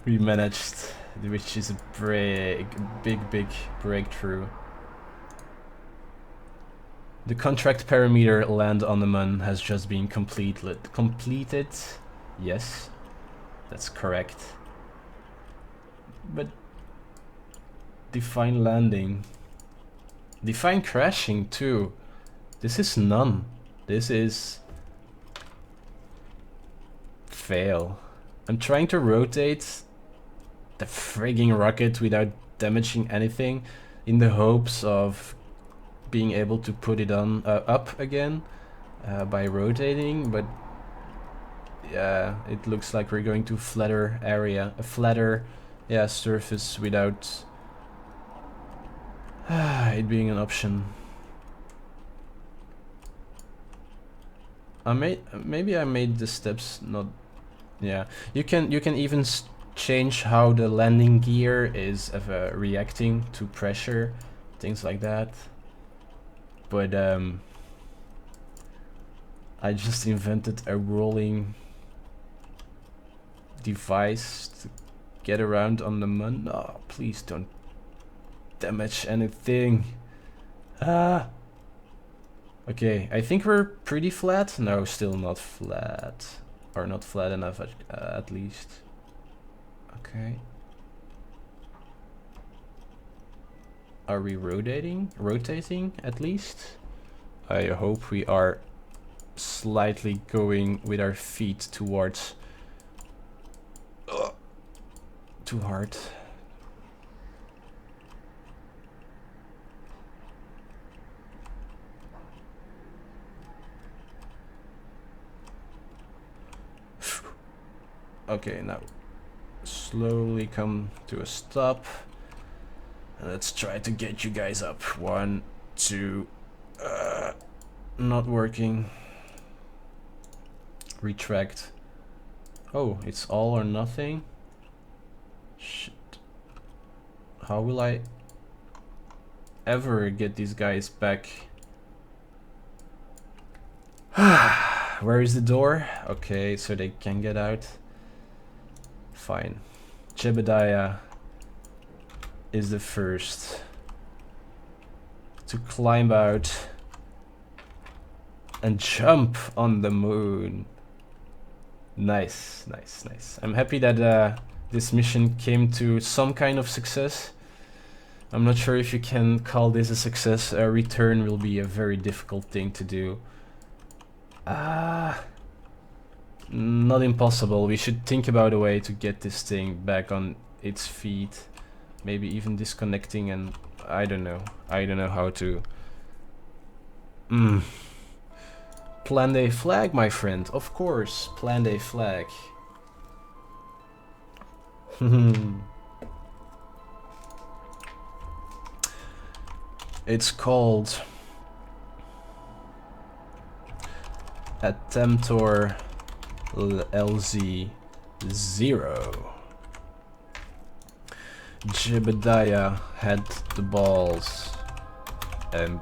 [SPEAKER 1] we managed, which is a big breakthrough. The contract parameter land on the Mun has just been completed. Yes, that's correct. But define landing. Define crashing too. This is none. This is fail. I'm trying to rotate the frigging rocket without damaging anything in the hopes of being able to put it on up again by rotating, but yeah, it looks like we're going to flatter area, a flatter surface without it being an option. Maybe I made the steps not. Yeah, you can even change how the landing gear is reacting to pressure, things like that. But I just invented a rolling device to get around on the moon. Oh, please don't damage anything. Ah. Okay, I think we're pretty flat. No, still not flat. Or not flat enough at least. Okay. Are we rotating? Rotating at least? I hope we are slightly going with our feet towards... too hard. Okay, now slowly come to a stop. And let's try to get you guys up. 1, 2, not working. Retract. Oh, it's all or nothing? Shit. How will I ever get these guys back? Where is the door? Okay, so they can get out. Fine. Jebediah is the first to climb out and jump on the moon. Nice, nice, nice. I'm happy that this mission came to some kind of success. I'm not sure if you can call this a success. A return will be a very difficult thing to do. Not impossible. We should think about a way to get this thing back on its feet. Maybe even disconnecting, and I don't know. I don't know how to. Plant a flag, my friend. Of course, plant a flag. It's called Attemptor LZ0. Jebediah had the balls and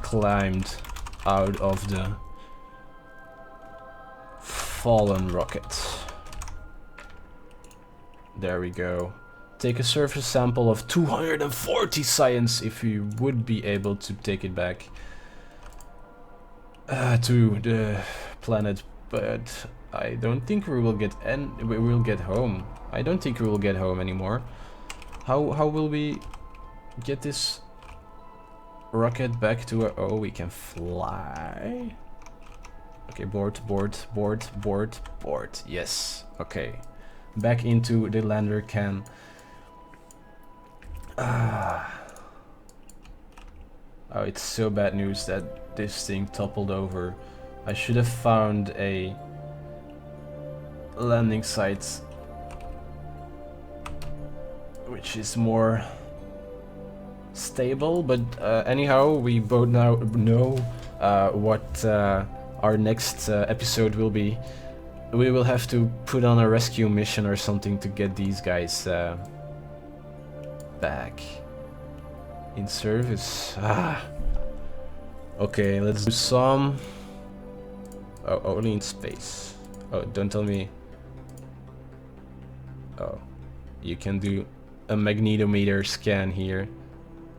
[SPEAKER 1] climbed out of the fallen rocket. There we go. Take a surface sample of 240 science if you would be able to take it back to the planet, but I don't think we will get home. I don't think we will get home anymore. How will we get this rocket back to a... Oh, we can fly. Okay, board. Yes. Okay. Back into the lander can. Oh, it's so bad news that this thing toppled over. I should have found a landing site which is more stable, but anyhow, we both now know what our next episode will be. We will have to put on a rescue mission or something to get these guys back in service. Okay, let's do some... Oh, only in space. Oh, don't tell me... Oh, you can do a magnetometer scan here.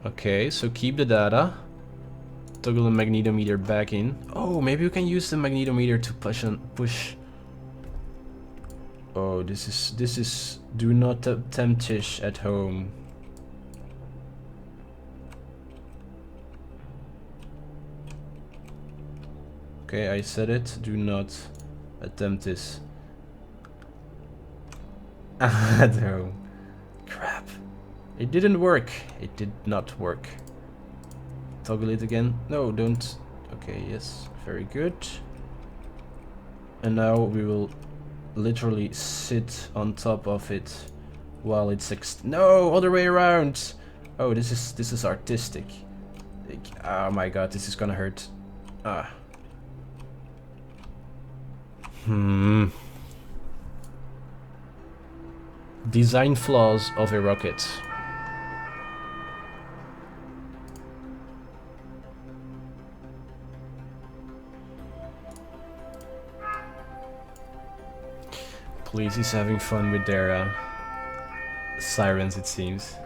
[SPEAKER 1] Okay, so keep the data. Toggle the magnetometer back in. Oh, maybe we can use the magnetometer to push. Oh, this is do not attempt-ish at home. Okay, I said it. Do not attempt this. No. Crap. It didn't work. It did not work. Toggle it again. No, don't. Okay, yes. Very good. And now we will literally sit on top of it while it's no, other way around. Oh, this is artistic. Oh my god, this is gonna hurt. Ah. Design flaws of a rocket. Police is having fun with their sirens, it seems.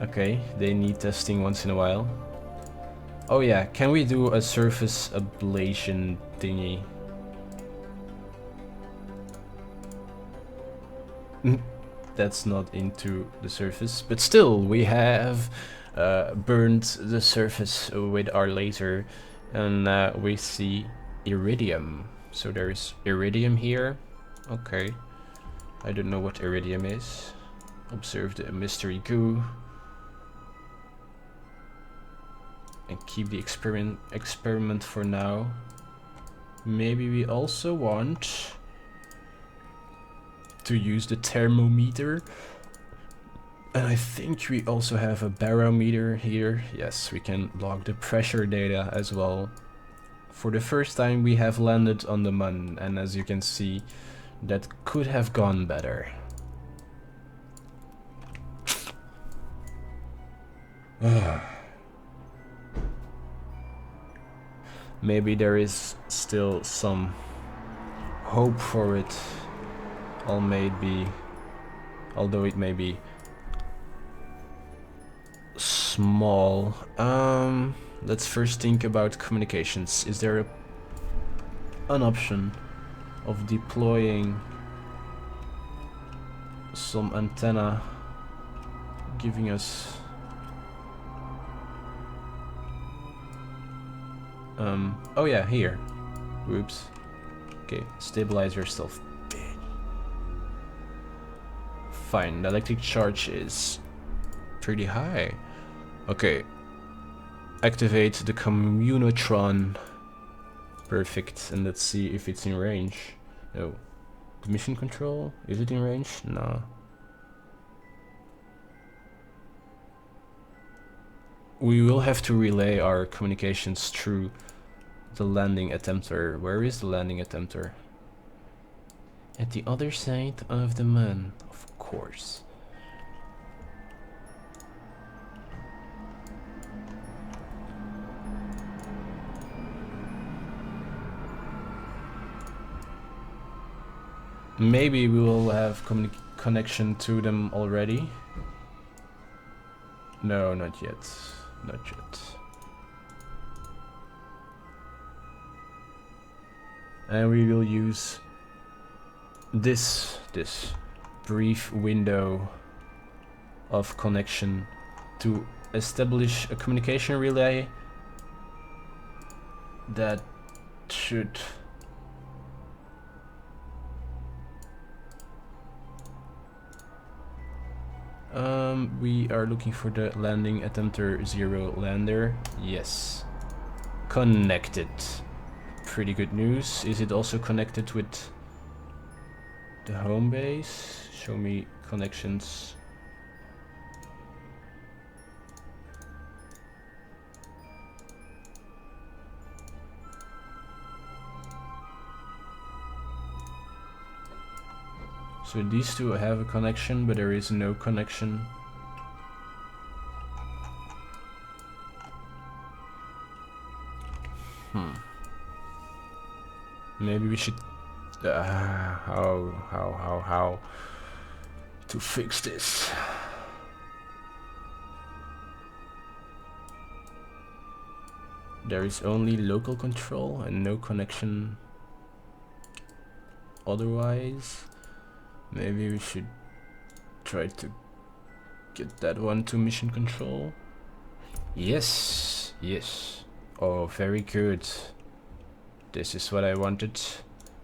[SPEAKER 1] Okay, they need testing once in a while. Oh yeah, can we do a surface ablation thingy? That's not into the surface, but still we have burned the surface with our laser, and we see iridium. So there's iridium here. Okay, I don't know what iridium is. Observe the mystery goo and keep the experiment for now. Maybe we also want to use the thermometer, and I think we also have a barometer here. Yes, we can log the pressure data as well. For the first time we have landed on the moon, and as you can see, that could have gone better. Maybe there is still some hope for it, although it may be small. Let's first think about communications. Is there an option of deploying some antenna giving us oh yeah, here. Whoops. Okay, stabilize yourself. Fine, the electric charge is pretty high. Okay. Activate the communotron. Perfect, and let's see if it's in range. No. Mission control? Is it in range? No. We will have to relay our communications through the landing attempter. Where is the landing attempter? At the other side of the moon, of course. Maybe we will have connection to them already. No, not yet. Not yet. And we will use this brief window of connection to establish a communication relay that should we are looking for the landing attempter 0 lander. Yes. Connected. Pretty good news. Is it also connected with the home base? Show me connections. So these two have a connection, but there is no connection. Maybe we should how to fix this? There is only local control and no connection otherwise. Maybe we should try to get that one to mission control. Yes, yes. Oh, very good. This is what I wanted.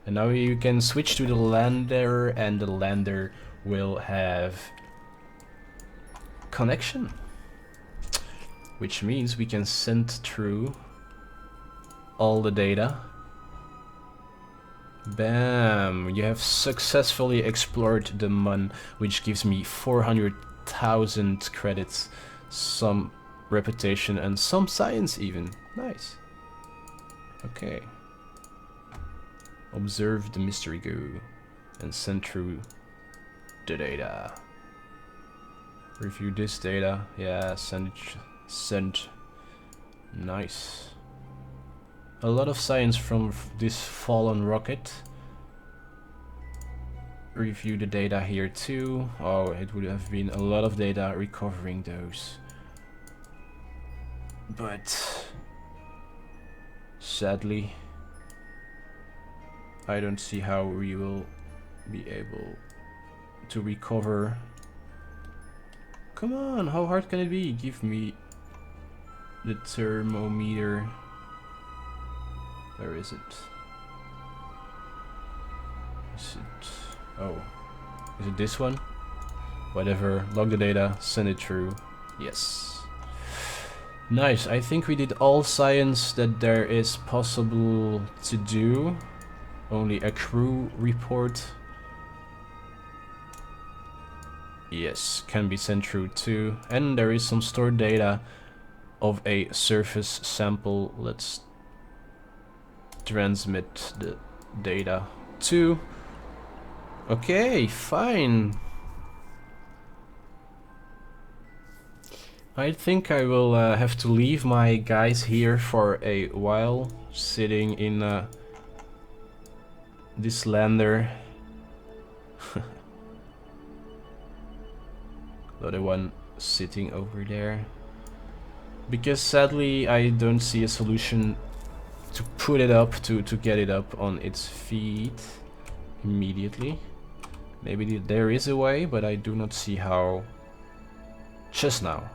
[SPEAKER 1] And now you can switch to the lander, and the lander will have connection, which means we can send through all the data. Bam! You have successfully explored the Mun, which gives me 400,000 credits, some reputation, and some science even. Nice. Okay. Observe the mystery goo and send through the data. Review this data. Yeah, send it. Send. Nice. A lot of science from this fallen rocket. Review the data here too. Oh, it would have been a lot of data recovering those. But sadly, I don't see how we will be able to recover. Come on, how hard can it be? Give me the thermometer. Where is it? Is it? Oh, is it this one? Whatever, log the data, send it through. Yes. Nice, I think we did all science that there is possible to do. Only a crew report. Yes, can be sent through too. And there is some stored data of a surface sample. Let's transmit the data to. Okay, fine. I think I will have to leave my guys here for a while, sitting in this lander. The other one sitting over there. Because sadly I don't see a solution to put it up, to get it up on its feet immediately. Maybe there is a way, but I do not see how just now.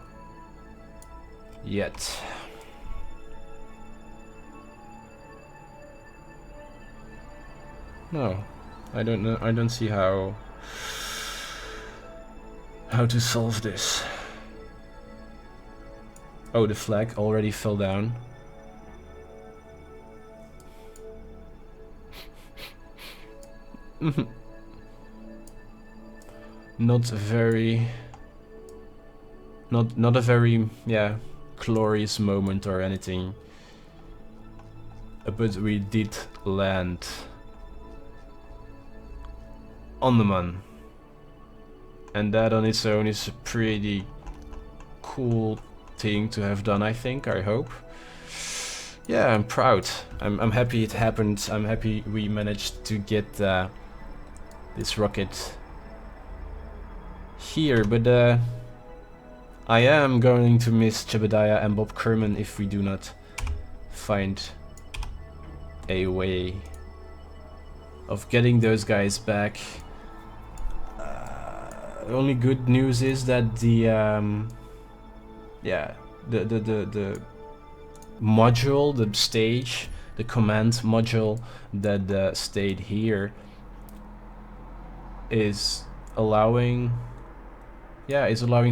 [SPEAKER 1] Yet. No, I don't know. I don't see how to solve this. Oh, the flag already fell down. Not a very glorious moment or anything. But we did land on the Mun. And that on its own is a pretty cool thing to have done, I think, I hope. Yeah, I'm proud. I'm happy it happened. I'm happy we managed to get this rocket here, but I am going to miss Jebediah and Bob Kerman if we do not find a way of getting those guys back. The only good news is that the module, the stage, the command module that stayed here is allowing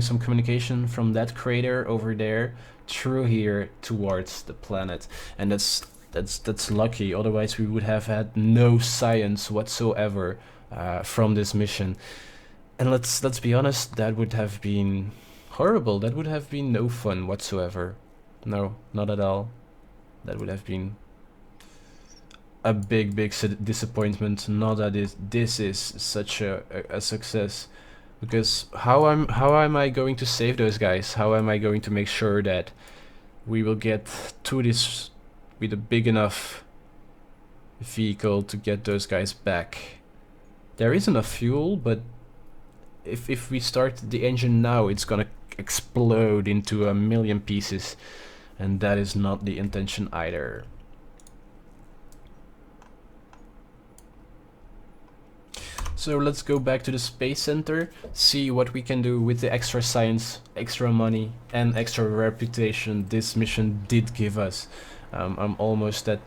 [SPEAKER 1] some communication from that crater over there through here towards the planet, and that's lucky. Otherwise we would have had no science whatsoever from this mission. And let's be honest, that would have been horrible. That would have been no fun whatsoever. No, not at all. That would have been a big disappointment. Not that this is such a success, because how am I going to save those guys? How am I going to make sure that we will get to this with a big enough vehicle to get those guys back? There is enough fuel, but if we start the engine now, it's gonna explode into a million pieces, and that is not the intention either. So let's go back to the Space Center, see what we can do with the extra science, extra money, and extra reputation this mission did give us. I'm almost at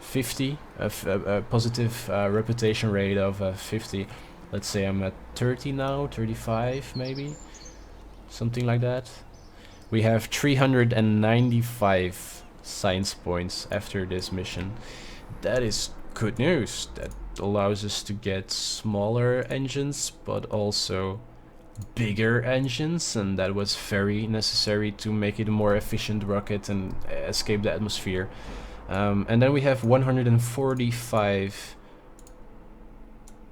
[SPEAKER 1] 50, a positive reputation rate of 50. Let's say I'm at 30 now, 35 maybe, something like that. We have 395 science points after this mission. That is good news. That allows us to get smaller engines, but also bigger engines, and that was very necessary to make it a more efficient rocket and escape the atmosphere. And then we have 145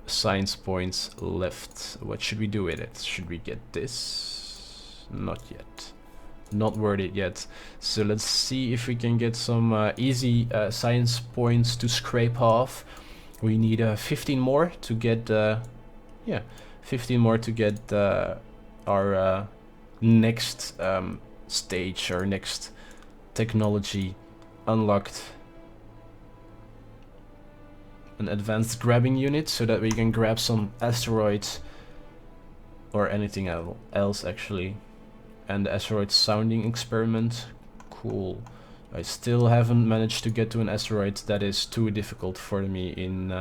[SPEAKER 1] science points left. What should we do with it? Should we get this? Not yet. Not worth it yet. So let's see if we can get some easy science points to scrape off. We need 15 more to get, yeah, 15 more to get our next stage, our next technology unlocked. An advanced grabbing unit, so that we can grab some asteroids or anything else actually. And the asteroid sounding experiment, cool. I still haven't managed to get to an asteroid. That is too difficult for me in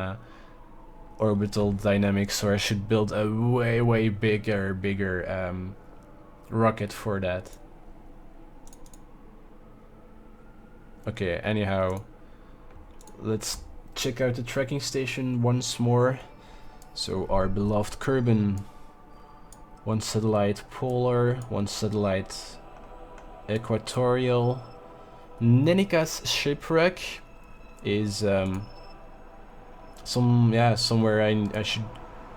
[SPEAKER 1] orbital dynamics, or I should build a way bigger rocket for that. Okay, anyhow, let's check out the tracking station once more. So our beloved Kerbal, one satellite polar, one satellite equatorial. Nenika's shipwreck is somewhere I should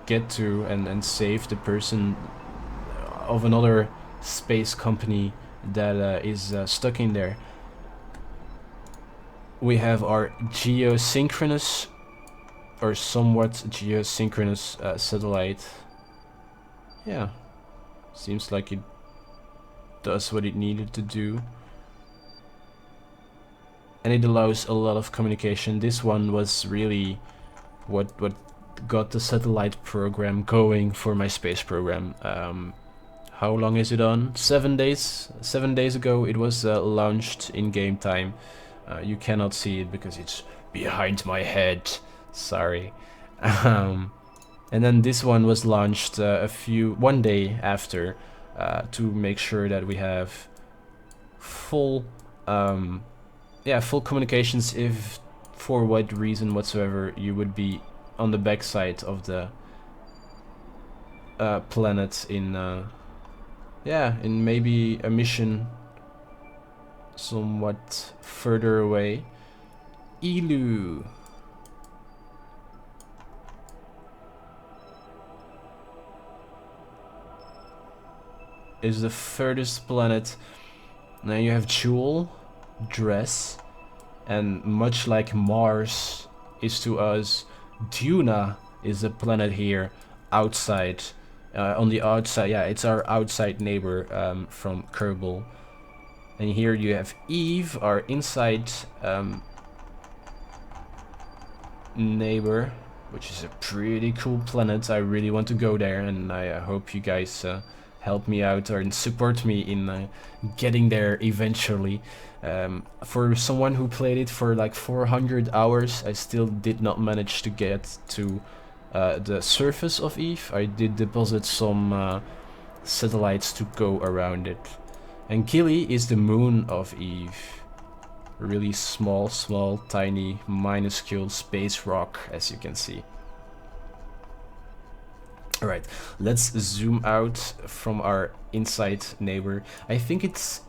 [SPEAKER 1] get to and save the person of another space company that is stuck in there. We have our geosynchronous, or somewhat geosynchronous satellite. Yeah, seems like it does what it needed to do. And it allows a lot of communication. This one was really what got the satellite program going for my space program. How long is it on? 7 days? 7 days ago it was launched in game time. You cannot see it because it's behind my head. Sorry. And then this one was launched one day after, to make sure that we have full full communications if for what reason whatsoever you would be on the backside of the planet in maybe a mission somewhat further away. Ilu is the furthest planet. Now you have Jewel, Dress, and much like Mars is to us, Duna is a planet here outside, on the outside. Yeah, it's our outside neighbor from Kerbal. And here you have Eve, our inside neighbor, which is a pretty cool planet. I really want to go there, and I hope you guys help me out or support me in getting there eventually. For someone who played it for like 400 hours, I still did not manage to get to the surface of Eve. I did deposit some satellites to go around it. And Gilly is the moon of Eve. Really small, tiny, minuscule space rock, as you can see. Alright, let's zoom out from our inside neighbor. I think it's...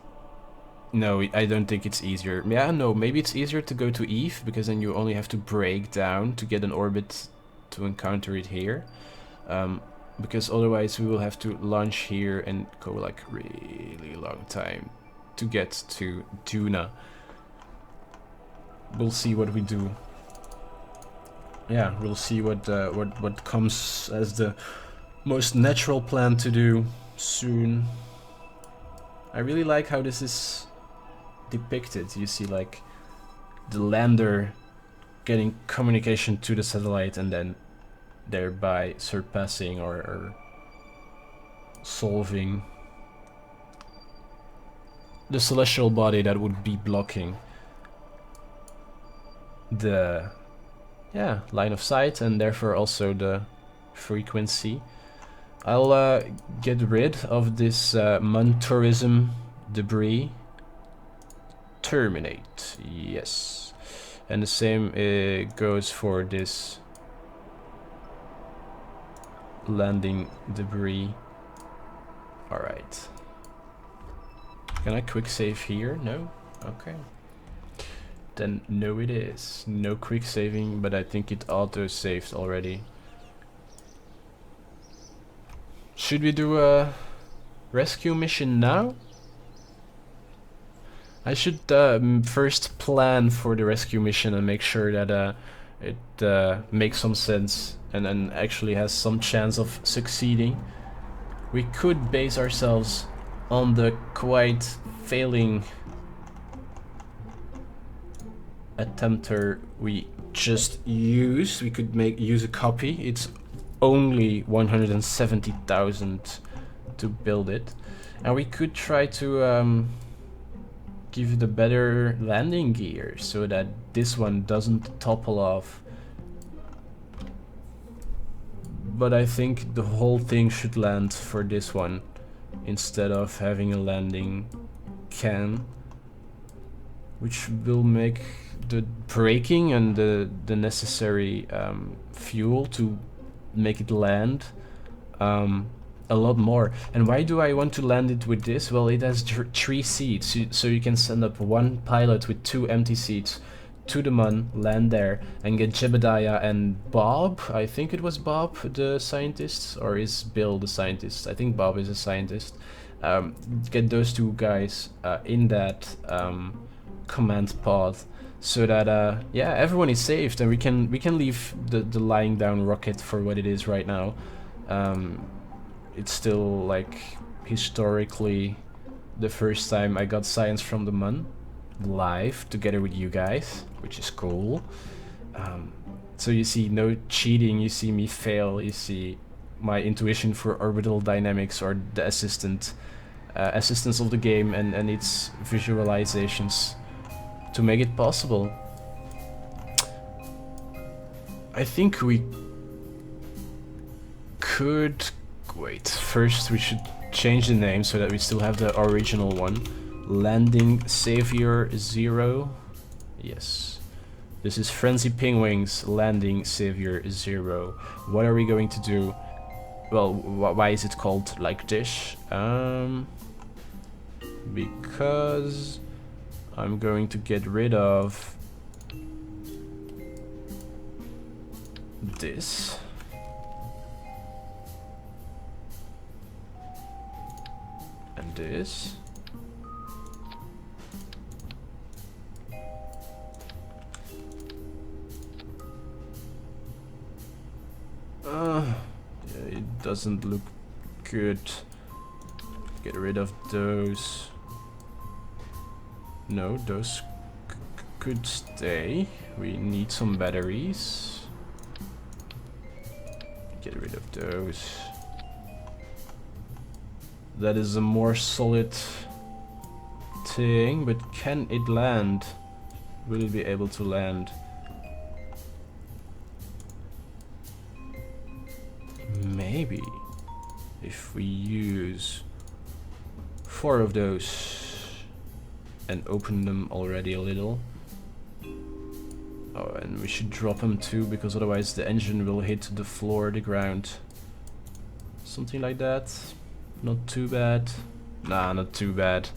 [SPEAKER 1] No, I don't think it's easier. Yeah, no, maybe it's easier to go to Eve, because then you only have to break down to get an orbit to encounter it here. Because otherwise we will have to launch here and go like really long time to get to Duna. We'll see what we do. Yeah, we'll see what comes as the most natural plan to do soon. I really like how this is depicted. You see like the lander getting communication to the satellite and then thereby surpassing or solving the celestial body that would be blocking. the line of sight and therefore also the frequency. I'll get rid of this Mun tourism debris. Terminate, yes. And the same goes for this landing debris. Alright. Can I quick save here? No? Okay. Then no it is. No quick saving, but I think it auto-saved already. Should we do a rescue mission now? I should first plan for the rescue mission and make sure that it makes some sense and actually has some chance of succeeding. We could base ourselves on the quite failing attempter we just used. We could use a copy. It's only 170,000 to build it, and we could try to give the better landing gear so that this one doesn't topple off. But I think the whole thing should land for this one instead of having a landing can, which will make the braking and the necessary fuel to make it land a lot more. And why do I want to land it with this? Well, it has 3 seats, so you can send up one pilot with 2 empty seats to the Mun, land there, and get Jebediah and Bob. I think it was Bob, the scientist, or is Bill the scientist? I think Bob is a scientist. Get those 2 guys in that command pod, so that yeah, everyone is saved, and we can leave the lying down rocket for what it is right now. It's still like historically the first time I got science from the Mun live together with you guys, which is cool. So you see no cheating, you see me fail, you see my intuition for orbital dynamics or the assistance of the game and its visualizations to make it possible. I think we could wait. First we should change the name so that we still have the original one. Landing Savior 0. Yes. This is FrenzyPinguin's Landing Savior 0. What are we going to do? Well, why is it called like this? Because I'm going to get rid of this. And this. Yeah, it doesn't look good. Get rid of those. No, those could stay. We need some batteries. Get rid of those. That is a more solid thing, but can it land? Will it be able to land? Maybe if we use 4 of those and open them already a little. Oh, and we should drop them too, because otherwise the engine will hit the floor, the ground. Something like that. Not too bad. Nah, not too bad.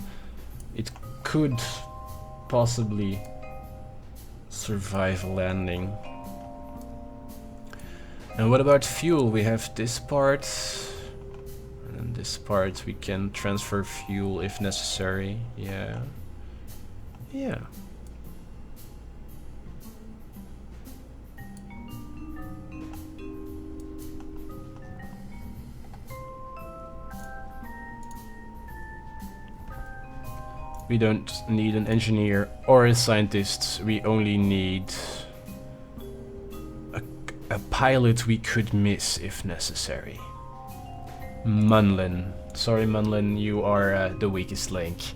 [SPEAKER 1] It could possibly survive landing. And what about fuel? We have this part, and this part we can transfer fuel if necessary. Yeah. Yeah. We don't need an engineer or a scientist, we only need a pilot we could miss if necessary. Munlin. Sorry Munlin, you are the weakest link.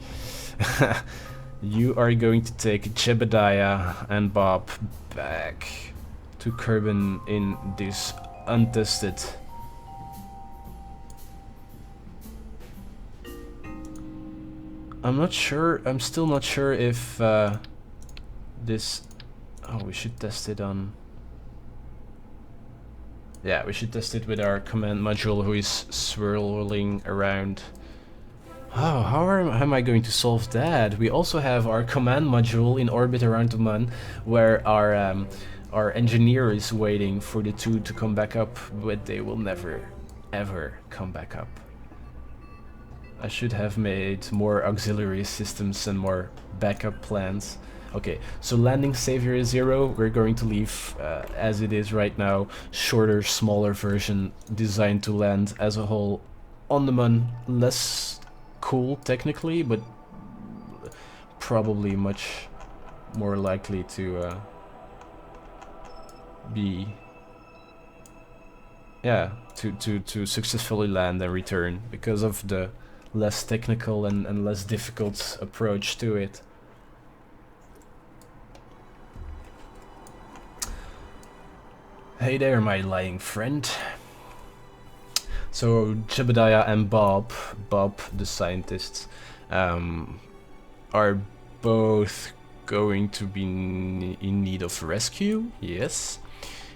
[SPEAKER 1] You are going to take Jebediah and Bob back to Kerbal in this untested. I'm still not sure if this... Oh, we should test it on... Yeah, we should test it with our command module who is swirling around. Oh, how am I going to solve that? We also have our command module in orbit around the Moon, where our engineer is waiting for the two to come back up, but they will never, ever come back up. I should have made more auxiliary systems and more backup plans. Okay, so landing savior is 0. We're going to leave as it is right now. Shorter, smaller version designed to land as a whole on the Moon. Less cool technically, but probably much more likely to be, yeah, to successfully land and return because of the less technical and less difficult approach to it. Hey there, my lying friend. So Jebediah and Bob the scientists, are both going to be in need of rescue. Yes.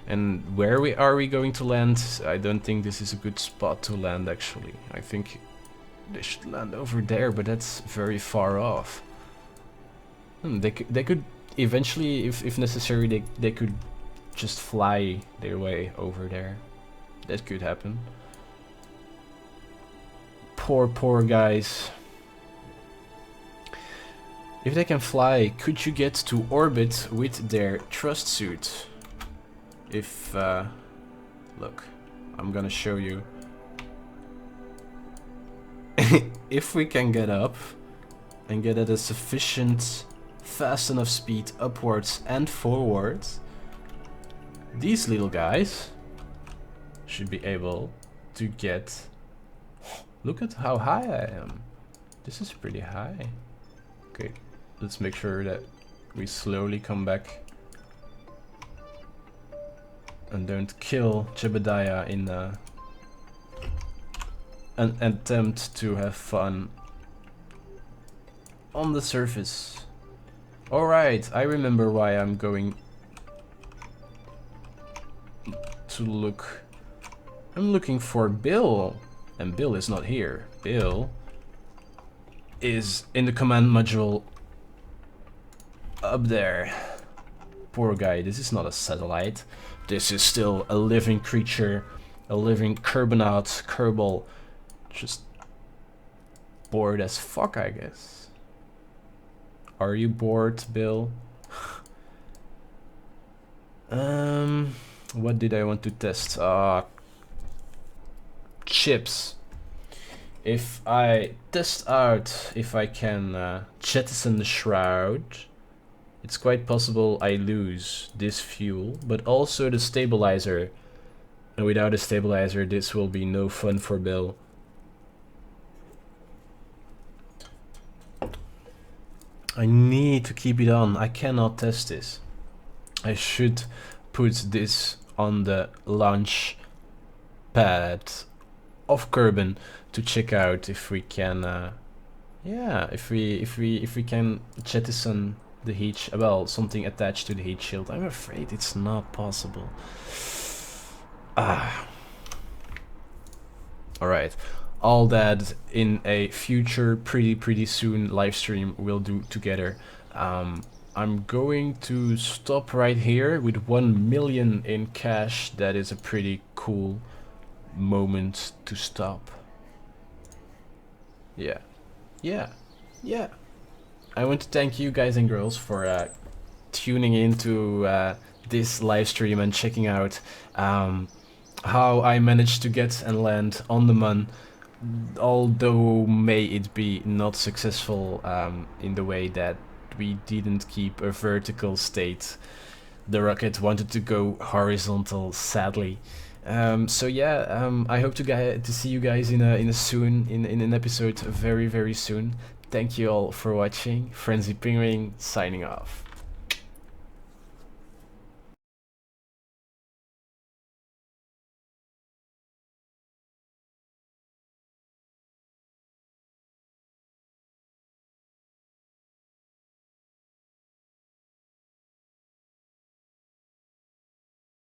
[SPEAKER 1] And where are we going to land? I don't think this is a good spot to land, actually. I think they should land over there, but that's very far off. They could eventually, if necessary, they could just fly their way over there. That could happen. Poor guys. If they can fly, could you get to orbit with their thrust suit? If, look, I'm gonna show you. If we can get up and get at a sufficient, fast enough speed upwards and forwards, these little guys should be able to get... Look at how high I am. This is pretty high. Okay, let's make sure that we slowly come back and don't kill Jebediah in an attempt to have fun on the surface. Alright, I remember why I'm going to look. I'm looking for Bill, and Bill is not here. Bill is in the command module up there. Poor guy, this is not a satellite. This is still a living creature, a living Kerbanaut, Kerbal. Just bored as fuck, I guess. Are you bored, Bill? What did I want to test? Chips. If I test out if I can jettison the shroud, it's quite possible I lose this fuel, but also the stabilizer. And without a stabilizer, this will be no fun for Bill. I need to keep it on. I cannot test this. I should put this on the launch pad of Kerbal to check out if we can, yeah, if we can jettison the heat, well, something attached to the heat shield. I'm afraid it's not possible. Alright, all that in a future pretty soon live stream we'll do together. I'm going to stop right here with 1 million in cash. That is a pretty cool moment to stop. Yeah. I want to thank you guys and girls for tuning into this live stream and checking out how I managed to get and land on the Moon, although may it be not successful in the way that we didn't keep a vertical state. The rocket wanted to go horizontal, sadly. So yeah, I hope to see you guys in an episode very soon. Thank you all for watching. FrenzyPinguin signing off.